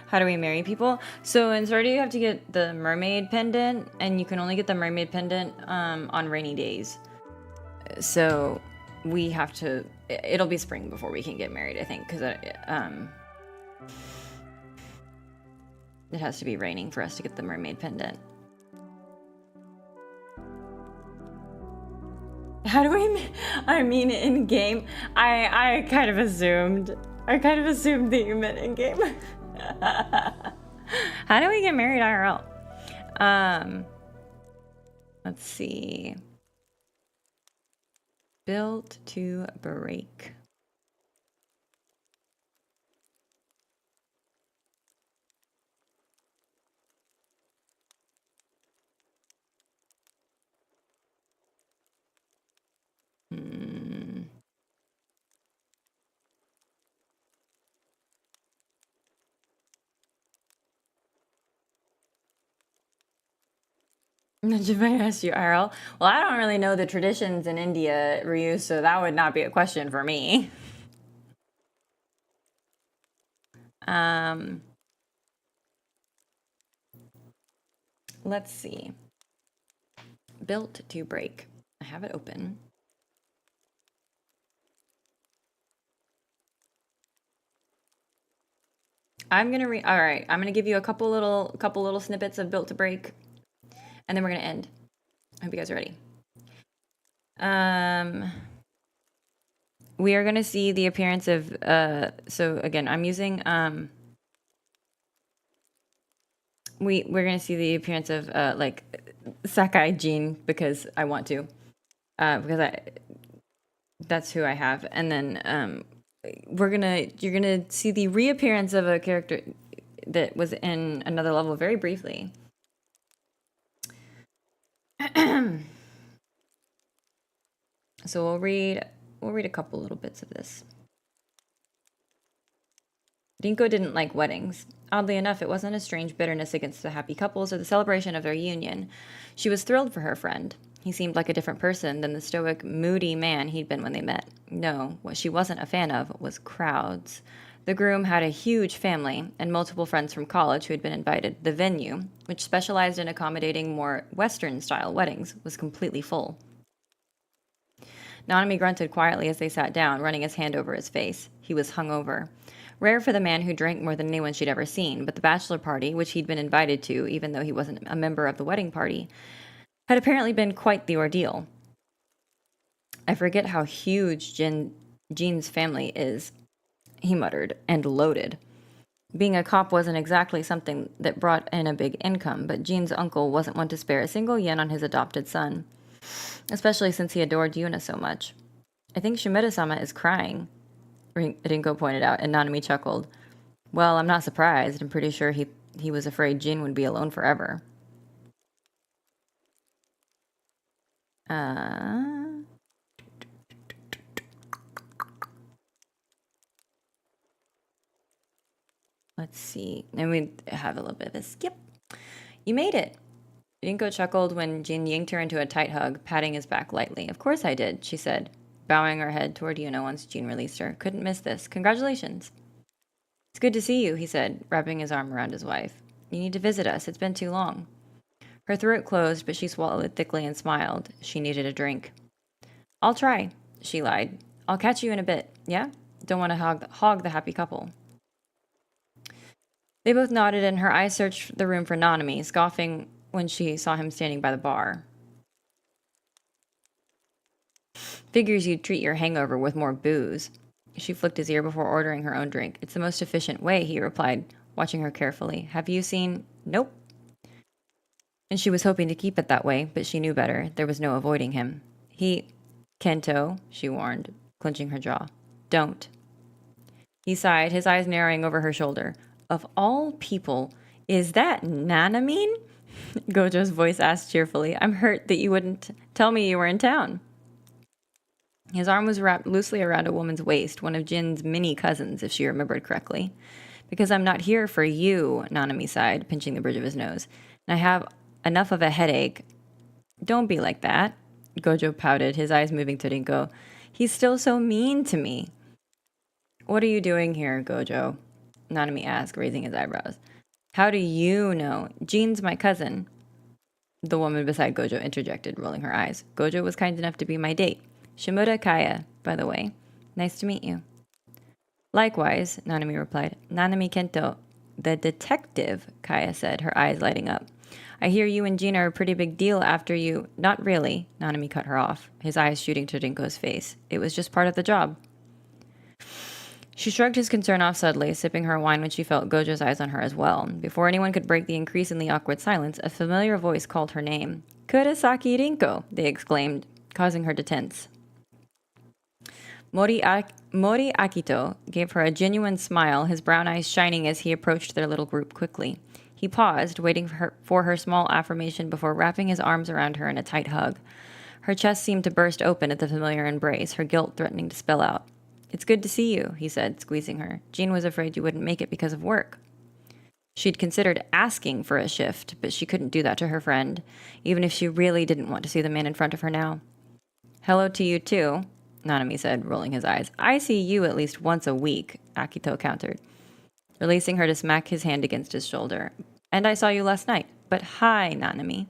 How do we marry people? So in Stardew you have to get the mermaid pendant, and you can only get the mermaid pendant on rainy days. So we have to, it'll be spring before we can get married, I think, because it has to be raining for us to get the mermaid pendant. How do we, I mean in game, I kind of assumed that you meant in game. How do we get married IRL? Let's see. Built to break. Japan asked you IRL. Well, I don't really know the traditions in India, Ryu, so that would not be a question for me. Let's see. Built to break. I have it open. I'm gonna all right, I'm gonna give you a couple little snippets of Built to Break, and then we're gonna end. I hope you guys are ready. We are gonna see the appearance of so again, I'm using we're gonna see the appearance of like Sakai Jean because I want to. Because that's who I have. And then you're gonna see the reappearance of a character that was in another level very briefly. So we'll read a couple little bits of this. Rinko didn't like weddings. Oddly enough, it wasn't a strange bitterness against the happy couples or the celebration of their union. She was thrilled for her friend. He seemed like a different person than the stoic, moody man he'd been when they met. No, what she wasn't a fan of was crowds. The groom had a huge family and multiple friends from college who had been invited. The venue, which specialized in accommodating more Western-style weddings, was completely full. Nanami grunted quietly as they sat down, running his hand over his face. He was hungover. Rare for the man who drank more than anyone she'd ever seen, but the bachelor party, which he'd been invited to, even though he wasn't a member of the wedding party, had apparently been quite the ordeal. I forget how huge Jean's family is, he muttered, and loaded. Being a cop wasn't exactly something that brought in a big income, but Jean's uncle wasn't one to spare a single yen on his adopted son, especially since he adored Yuna so much. I think Shimeda-sama is crying, Rinko pointed out, and Nanami chuckled. Well, I'm not surprised. I'm pretty sure he was afraid Jin would be alone forever. Let's see. And we have a little bit of a skip. You made it. Rinko chuckled when Jin yanked her into a tight hug, patting his back lightly. Of course I did, she said, bowing her head toward Yuna once Jin released her. Couldn't miss this. Congratulations. It's good to see you, he said, wrapping his arm around his wife. You need to visit us. It's been too long. Her throat closed, but she swallowed it thickly and smiled. She needed a drink. I'll try, she lied. I'll catch you in a bit, yeah? Don't want to hog the happy couple. They both nodded, and her eyes searched the room for Nanami, scoffing when she saw him standing by the bar. Figures you'd treat your hangover with more booze. She flicked his ear before ordering her own drink. It's the most efficient way, he replied, watching her carefully. Have you seen? Nope. And she was hoping to keep it that way, but she knew better. There was no avoiding him. Kento, she warned, clenching her jaw. Don't. He sighed, his eyes narrowing over her shoulder. Of all people, is that Nanamine? Gojo's voice asked cheerfully. I'm hurt that you wouldn't tell me you were in town. His arm was wrapped loosely around a woman's waist, one of Jin's mini cousins, if she remembered correctly. Because I'm not here for you, Nanami sighed, pinching the bridge of his nose. And I have enough of a headache. Don't be like that, Gojo pouted, his eyes moving to Rinko. He's still so mean to me. What are you doing here, Gojo? Nanami asked, raising his eyebrows. How do you know? Jin's my cousin. The woman beside Gojo interjected, rolling her eyes. Gojo was kind enough to be my date. Shimoda Kaya, by the way. Nice to meet you. Likewise, Nanami replied. Nanami Kento. The detective, Kaya said, her eyes lighting up. I hear you and Jin are a pretty big deal after you... Not really, Nanami cut her off, his eyes shooting to Rinko's face. It was just part of the job. She shrugged his concern off suddenly, sipping her wine when she felt Gojo's eyes on her as well. Before anyone could break the increasingly awkward silence, a familiar voice called her name. Kurisaki Rinko, they exclaimed, causing her to tense. Mori Akito gave her a genuine smile, his brown eyes shining as he approached their little group quickly. He paused, waiting for her small affirmation before wrapping his arms around her in a tight hug. Her chest seemed to burst open at the familiar embrace, her guilt threatening to spill out. It's good to see you, he said, squeezing her. Jean was afraid you wouldn't make it because of work. She'd considered asking for a shift, but she couldn't do that to her friend, even if she really didn't want to see the man in front of her now. Hello to you too, Nanami said, rolling his eyes. I see you at least once a week, Akito countered, releasing her to smack his hand against his shoulder. And I saw you last night. But hi, Nanami.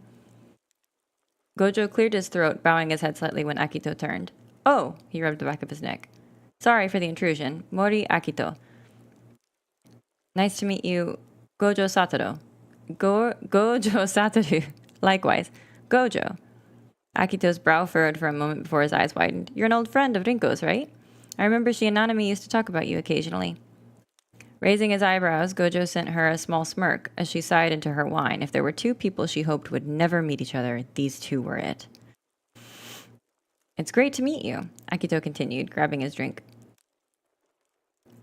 Gojo cleared his throat, bowing his head slightly when Akito turned. Oh, he rubbed the back of his neck. Sorry for the intrusion. Mori Akito. Nice to meet you, Gojo Satoru. Gojo Satoru. Likewise. Gojo. Akito's brow furrowed for a moment before his eyes widened. You're an old friend of Rinko's, right? I remember she and Nanami used to talk about you occasionally. Raising his eyebrows, Gojo sent her a small smirk as she sighed into her wine. If there were two people she hoped would never meet each other, these two were it. It's great to meet you, Akito continued, grabbing his drink.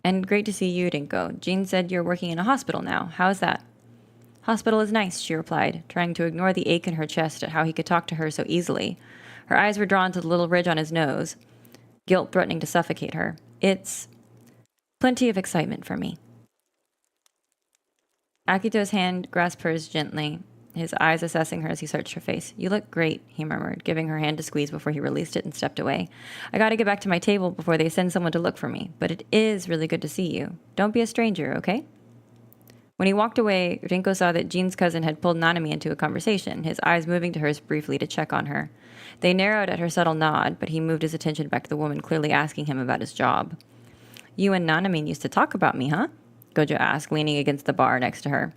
And great to see you, Rinko. Jean said you're working in a hospital now. How's that? Hospital is nice, she replied, trying to ignore the ache in her chest at how he could talk to her so easily. Her eyes were drawn to the little ridge on his nose, guilt threatening to suffocate her. It's plenty of excitement for me. Akito's hand grasped hers gently, his eyes assessing her as he searched her face. You look great, he murmured, giving her hand a squeeze before he released it and stepped away. I gotta get back to my table before they send someone to look for me, but it is really good to see you. Don't be a stranger, okay? When he walked away, Rinko saw that Jean's cousin had pulled Nanami into a conversation, his eyes moving to hers briefly to check on her. They narrowed at her subtle nod, but he moved his attention back to the woman clearly asking him about his job. You and Nanami used to talk about me, huh? Gojo asked, leaning against the bar next to her.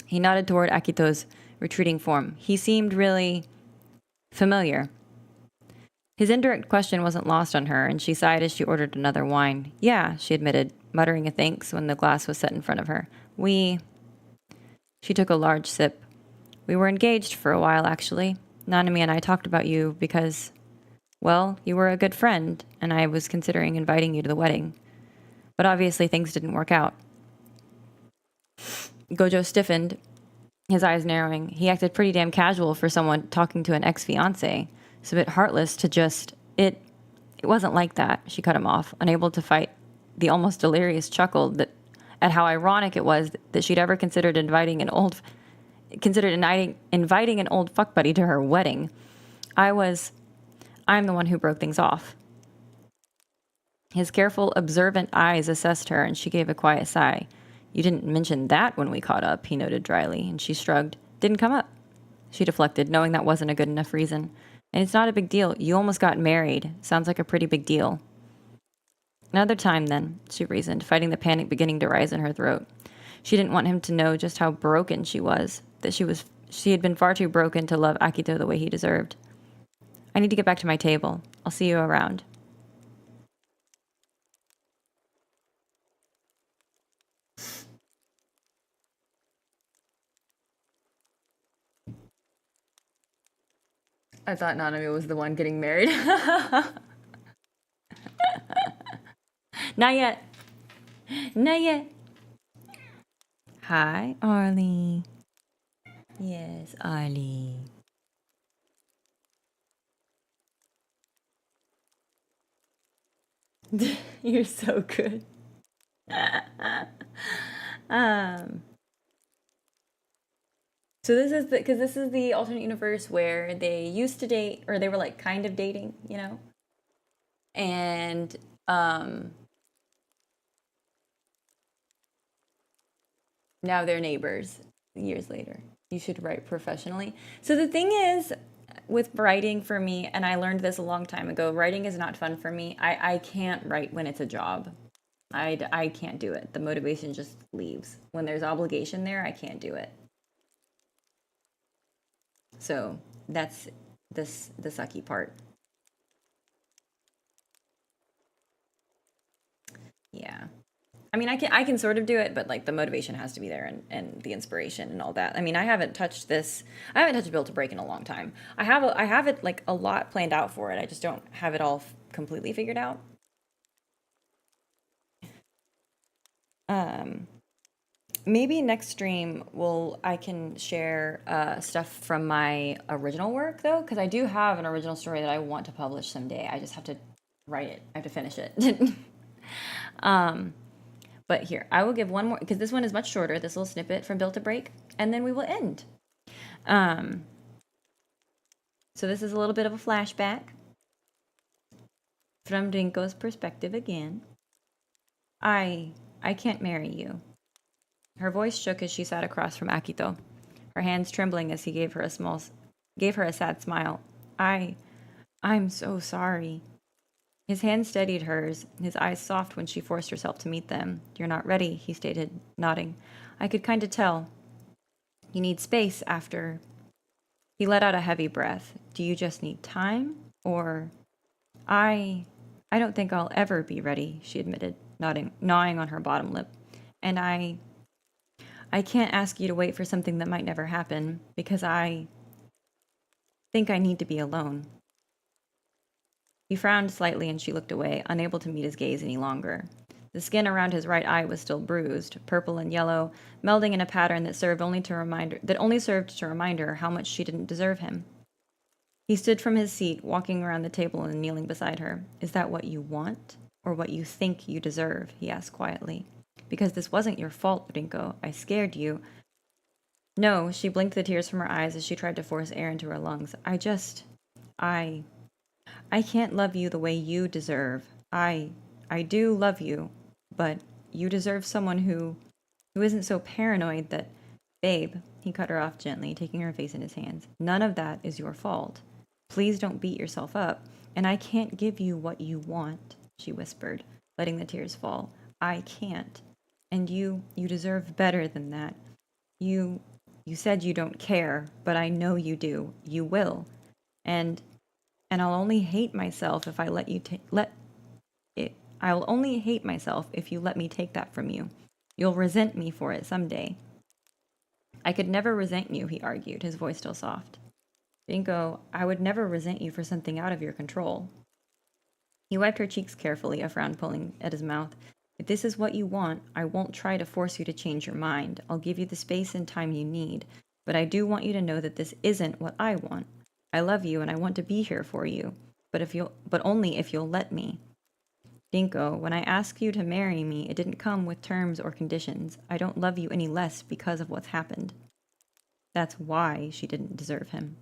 He nodded toward Akito's retreating form. He seemed really familiar. His indirect question wasn't lost on her, and she sighed as she ordered another wine. Yeah, she admitted, muttering a thanks when the glass was set in front of her. She took a large sip. We were engaged for a while, actually. Nanami and I talked about you because, well, you were a good friend, and I was considering inviting you to the wedding. But obviously things didn't work out. Gojo stiffened, his eyes narrowing. He acted pretty damn casual for someone talking to an ex-fiancé. It's a bit heartless to just... It wasn't like that, she cut him off, unable to fight the almost delirious chuckle at how ironic it was that she'd ever considered inviting an old fuck buddy to her wedding. I'm the one who broke things off. His careful, observant eyes assessed her, and she gave a quiet sigh. You didn't mention that when we caught up, he noted dryly, and she shrugged. Didn't come up. She deflected, knowing that wasn't a good enough reason. And it's not a big deal. You almost got married. Sounds like a pretty big deal. Another time, then, she reasoned, fighting the panic beginning to rise in her throat. She didn't want him to know just how broken she was, that she had been far too broken to love Akito the way he deserved. I need to get back to my table. I'll see you around. I thought Nanami was the one getting married. Not yet. Not yet. Hi, Arlie. Yes, Arlie. You're so good. So this is the alternate universe where they used to date, or they were like kind of dating, you know? And now they're neighbors years later. You should write professionally. So the thing is with writing for me, and I learned this a long time ago, writing is not fun for me. I can't write when it's a job. I can't do it. The motivation just leaves. When there's obligation there, I can't do it. So that's the sucky part. Yeah. I mean, I can sort of do it, but like the motivation has to be there and the inspiration and all that. I mean, I haven't touched Build to Break in a long time. I have it like a lot planned out for it. I just don't have it all completely figured out. Maybe next stream I can share stuff from my original work though, because I do have an original story that I want to publish someday. I just have to write it. I have to finish it. But here, I will give one more, because this one is much shorter, this little snippet from Built to Break, and then we will end. So this is a little bit of a flashback from Rinko's perspective again. I can't marry you. Her voice shook as she sat across from Akito, her hands trembling as he gave her a sad smile. I'm so sorry. His hand steadied hers, his eyes soft when she forced herself to meet them. You're not ready, he stated, nodding. I could kind of tell. You need space after... He let out a heavy breath. Do you just need time? Or... I don't think I'll ever be ready, she admitted, gnawing on her bottom lip. And I can't ask you to wait for something that might never happen, because I think I need to be alone. He frowned slightly and she looked away, unable to meet his gaze any longer. The skin around his right eye was still bruised, purple and yellow, melding in a pattern that only served to remind her how much she didn't deserve him. He stood from his seat, walking around the table and kneeling beside her. Is that what you want, or what you think you deserve? He asked quietly. Because this wasn't your fault, Rinko. I scared you. No, she blinked the tears from her eyes as she tried to force air into her lungs. I can't love you the way you deserve. I do love you, but you deserve someone who isn't so paranoid that... Babe, he cut her off gently, taking her face in his hands. None of that is your fault. Please don't beat yourself up. And I can't give you what you want, she whispered, letting the tears fall. I can't. And you deserve better than that. You said you don't care, but I know you do. You will. And I'll only hate myself if I let you I'll only hate myself if you let me take that from you. You'll resent me for it someday. I could never resent you, he argued, his voice still soft. Rinko, I would never resent you for something out of your control. He wiped her cheeks carefully, a frown pulling at his mouth. If this is what you want, I won't try to force you to change your mind. I'll give you the space and time you need. But I do want you to know that this isn't what I want. I love you and I want to be here for you. But only if you'll let me. Rinko, when I asked you to marry me, it didn't come with terms or conditions. I don't love you any less because of what's happened. That's why she didn't deserve him.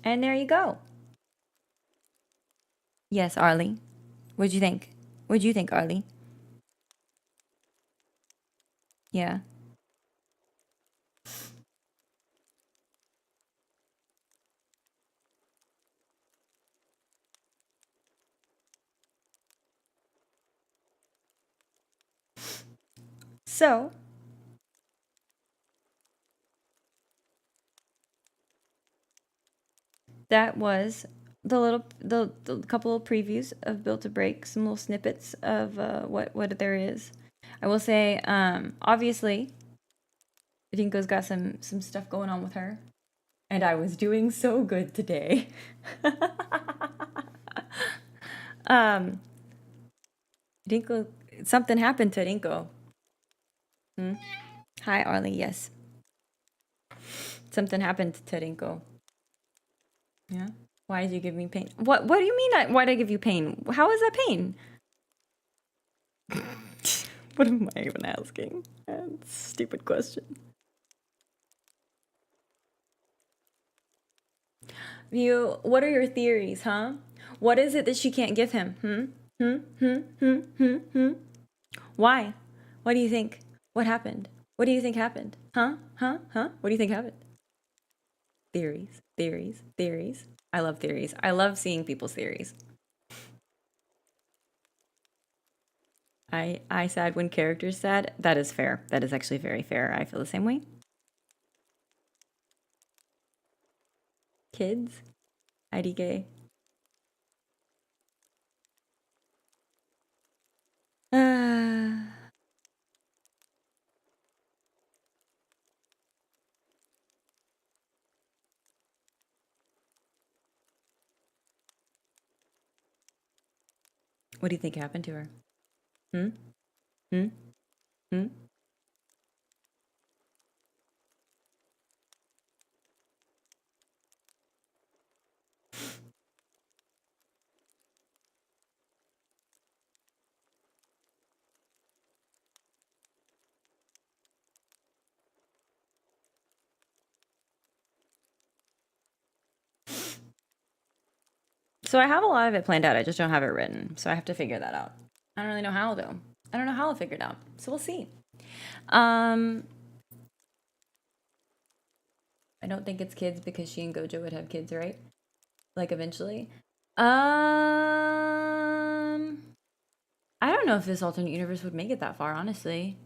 And there you go. Yes, Arlie. What'd you think? What'd you think, Arlie? Yeah. So, that was the couple of previews of Built to Break, some little snippets of what there is. I will say, obviously, Rinko's got some stuff going on with her, and I was doing so good today. Rinko, something happened to Rinko. Hi, Arlie. Yes, something happened to Rinko. Yeah. Why did you give me pain? What do you mean? Why did I give you pain? How is that pain? What am I even asking? Stupid question. What are your theories, huh? What is it that she can't give him? Why? What do you think? What happened? What do you think happened? Huh? What do you think happened? Theories. I love theories. I love seeing people's theories. I sad when characters sad. That is fair. That is actually very fair. I feel the same way. Kids. IDK. What do you think happened to her? So I have a lot of it planned out. I just don't have it written. So I have to figure that out. I don't really know how though. I don't know how I'll figure it out. So we'll see. I don't think it's kids because she and Gojo would have kids, right? Like eventually. I don't know if this alternate universe would make it that far, honestly.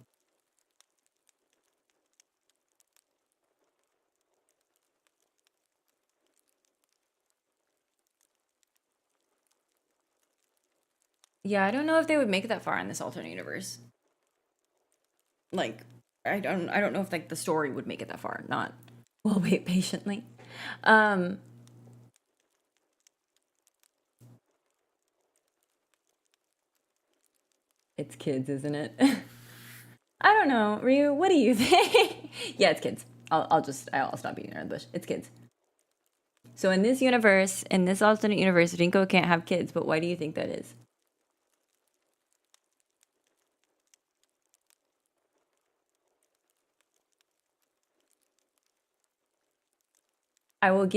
Yeah, I don't know if they would make it that far in this alternate universe. Like, I don't know if like the story would make it that far. Not. We'll wait patiently. It's kids, isn't it? I don't know, Ryu. What do you think? Yeah, it's kids. I'll stop beating around the bush. It's kids. So in this universe, in this alternate universe, Rinko can't have kids. But why do you think that is? I will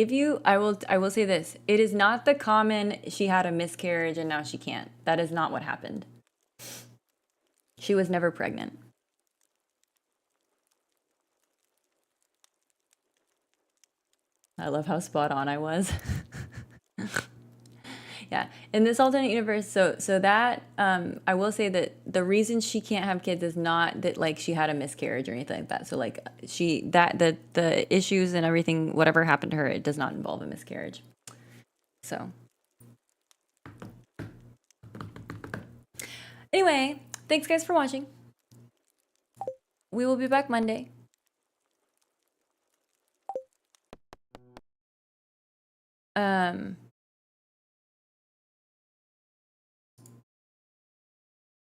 say this. It is not the common she had a miscarriage and now she can't. That is not what happened. She was never pregnant. I love how spot on I was. Yeah, in this alternate universe, so that I will say that the reason she can't have kids is not that like she had a miscarriage or anything like that. So like the issues and everything, whatever happened to her, it does not involve a miscarriage. So anyway, thanks guys for watching. We will be back Monday.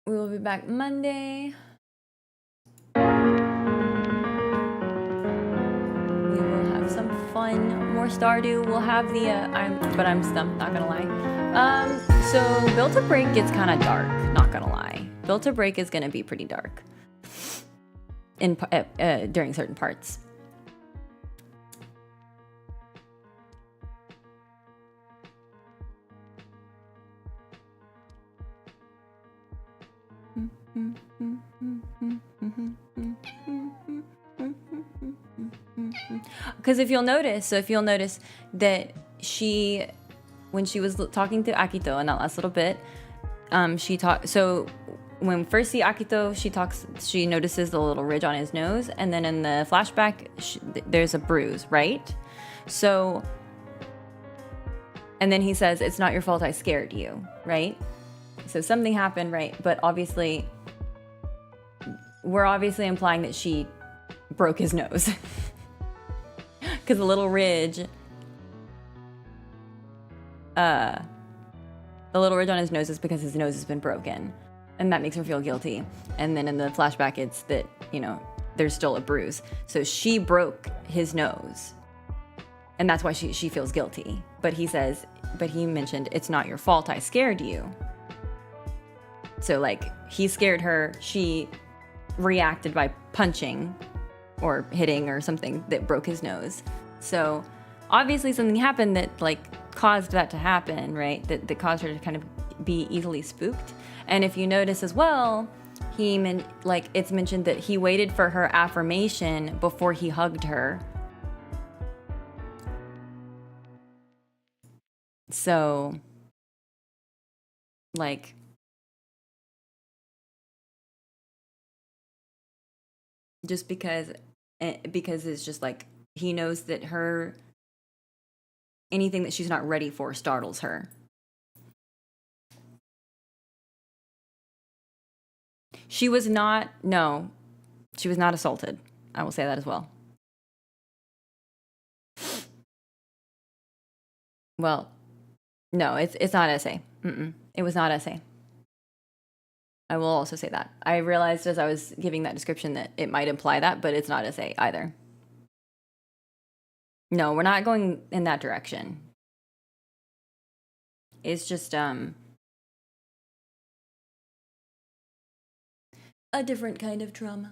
We will be back Monday. We will have some fun, more Stardew. We'll have the I'm stumped, not gonna lie. So Built to Break gets kind of dark, not gonna lie. Built to Break is gonna be pretty dark in during certain parts. Because if you'll notice that when she was talking to Akito in that last little bit, so when we first see Akito, she notices the little ridge on his nose, and then in the flashback, there's a bruise, right? So, and then he says, "It's not your fault I scared you," right? So something happened, right? But obviously, we're obviously implying that she broke his nose. Because the little ridge, on his nose is because his nose has been broken. And that makes her feel guilty. And then in the flashback, it's that, there's still a bruise. So she broke his nose. And that's why she feels guilty. But he mentioned, "It's not your fault I scared you." So like, he scared her, she reacted by punching or hitting or something that broke his nose. So obviously something happened that like caused that to happen, right? That caused her to kind of be easily spooked. And if you notice as well, it's mentioned that he waited for her affirmation before he hugged her. So like, just because it's just like he knows that anything that she's not ready for startles her. She was not assaulted. I will say that as well. Well, no, it's not SA. It was not SA. I will also say that. I realized as I was giving that description that it might imply that, but it's not SA either. No, we're not going in that direction. It's just a different kind of trauma.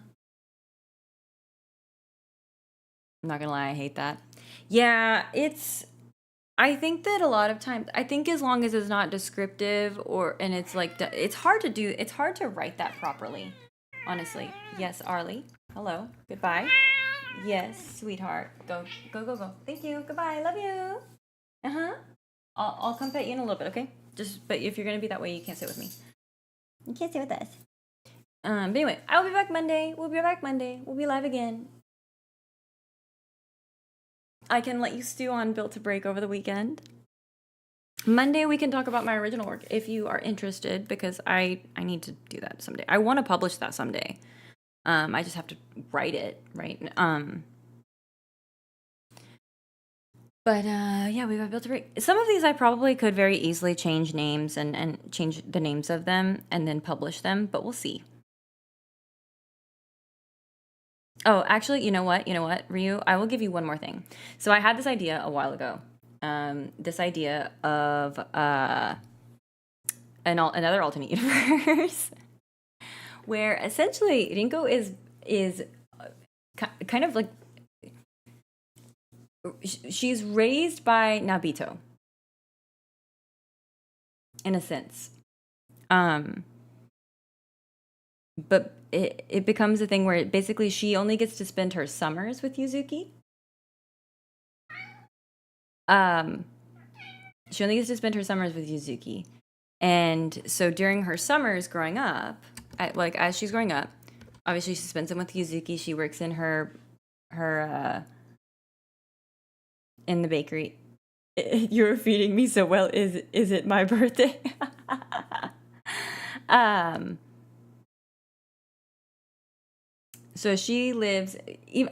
I'm not gonna lie, I hate that. Yeah, I think that a lot of times, I think as long as it's not descriptive and it's like, it's hard to write that properly, honestly. Yes, Arlie. Hello. Goodbye. Yes, sweetheart. Go, go, go, go. Thank you. Goodbye. Love you. Uh-huh. I'll come pet you in a little bit, okay? But if you're gonna be that way, you can't sit with me. You can't sit with us. But anyway, I'll be back Monday. We'll be back Monday. We'll be live again. I can let you stew on Built to Break over the weekend. Monday we can talk about my original work if you are interested, because I need to do that someday. I want to publish that someday. I just have to write it, right? But yeah, we've got Built to Break. Some of these I probably could very easily change names and change the names of them and then publish them, but we'll see. Oh, actually, you know what, Ryu? I will give you one more thing. So I had this idea a while ago. This idea of another alternate universe where essentially Rinko is kind of like, she's raised by Nabito in a sense. But it becomes a thing where basically she only gets to spend her summers with Yuzuki. She only gets to spend her summers with Yuzuki. And so during her summers growing up, as she's growing up, obviously she spends them with Yuzuki. She works in her in the bakery. You're feeding me so well. Is it my birthday? So she lives,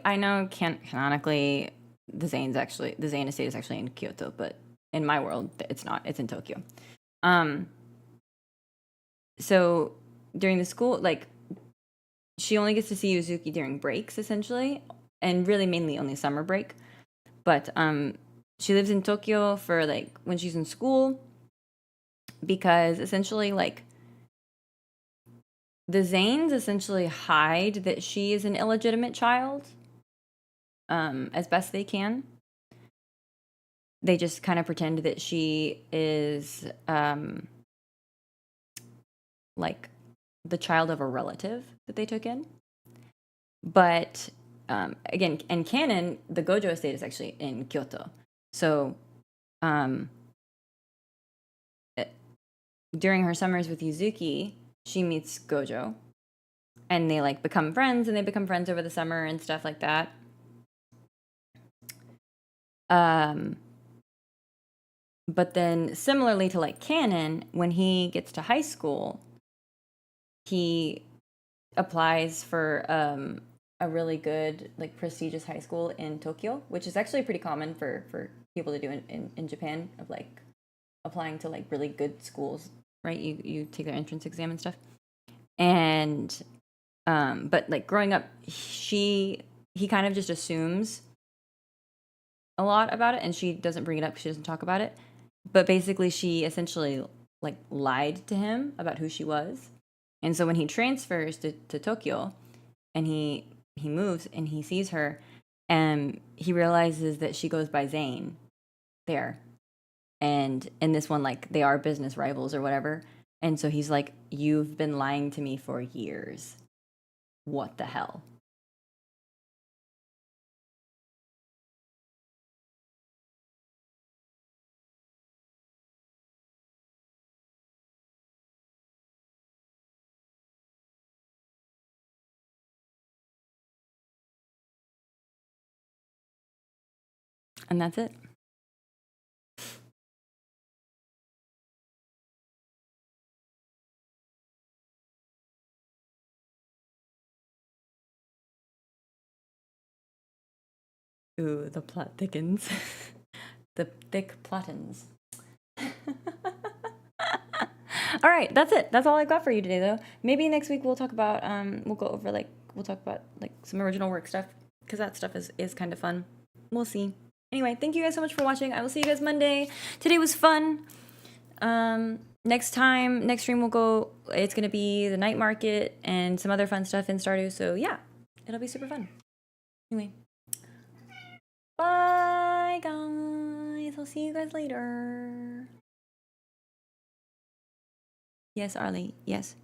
I know canonically the Zane estate is actually in Kyoto, but in my world it's not. It's in Tokyo. So during the school, like, she only gets to see Yuzuki during breaks essentially, and really mainly only summer break. But she lives in Tokyo for like when she's in school, because essentially like the Zanes essentially hide that she is an illegitimate child as best they can. They just kind of pretend that she is like the child of a relative that they took in. But again, in canon, the Gojo estate is actually in Kyoto. So during her summers with Yuzuki, she meets Gojo, and they like become friends, and they become friends over the summer and stuff like that. But then similarly to like canon, when he gets to high school, he applies for a really good, like, prestigious high school in Tokyo, which is actually pretty common for people to do in Japan, of like applying to like really good schools, right? You take their entrance exam and stuff. And but like growing up, he kind of just assumes a lot about it, and she doesn't bring it up, she doesn't talk about it. But basically she essentially like lied to him about who she was. And so when he transfers to Tokyo, and he moves and he sees her, and he realizes that she goes by Zane there. And in this one, like, they are business rivals or whatever. And so he's like, you've been lying to me for years. What the hell? And that's it. Ooh, the plot thickens. The thick plottins. All right, that's it. That's all I got for you today, though. Maybe next week we'll talk about we'll talk about like some original work stuff, because that stuff is kind of fun. We'll see. Anyway, thank you guys so much for watching. I will see you guys Monday. Today was fun. Next stream it's gonna be the night market and some other fun stuff in Stardew. So yeah, it'll be super fun. Anyway, bye guys. see you guys later. Yes, Arlie. Yes.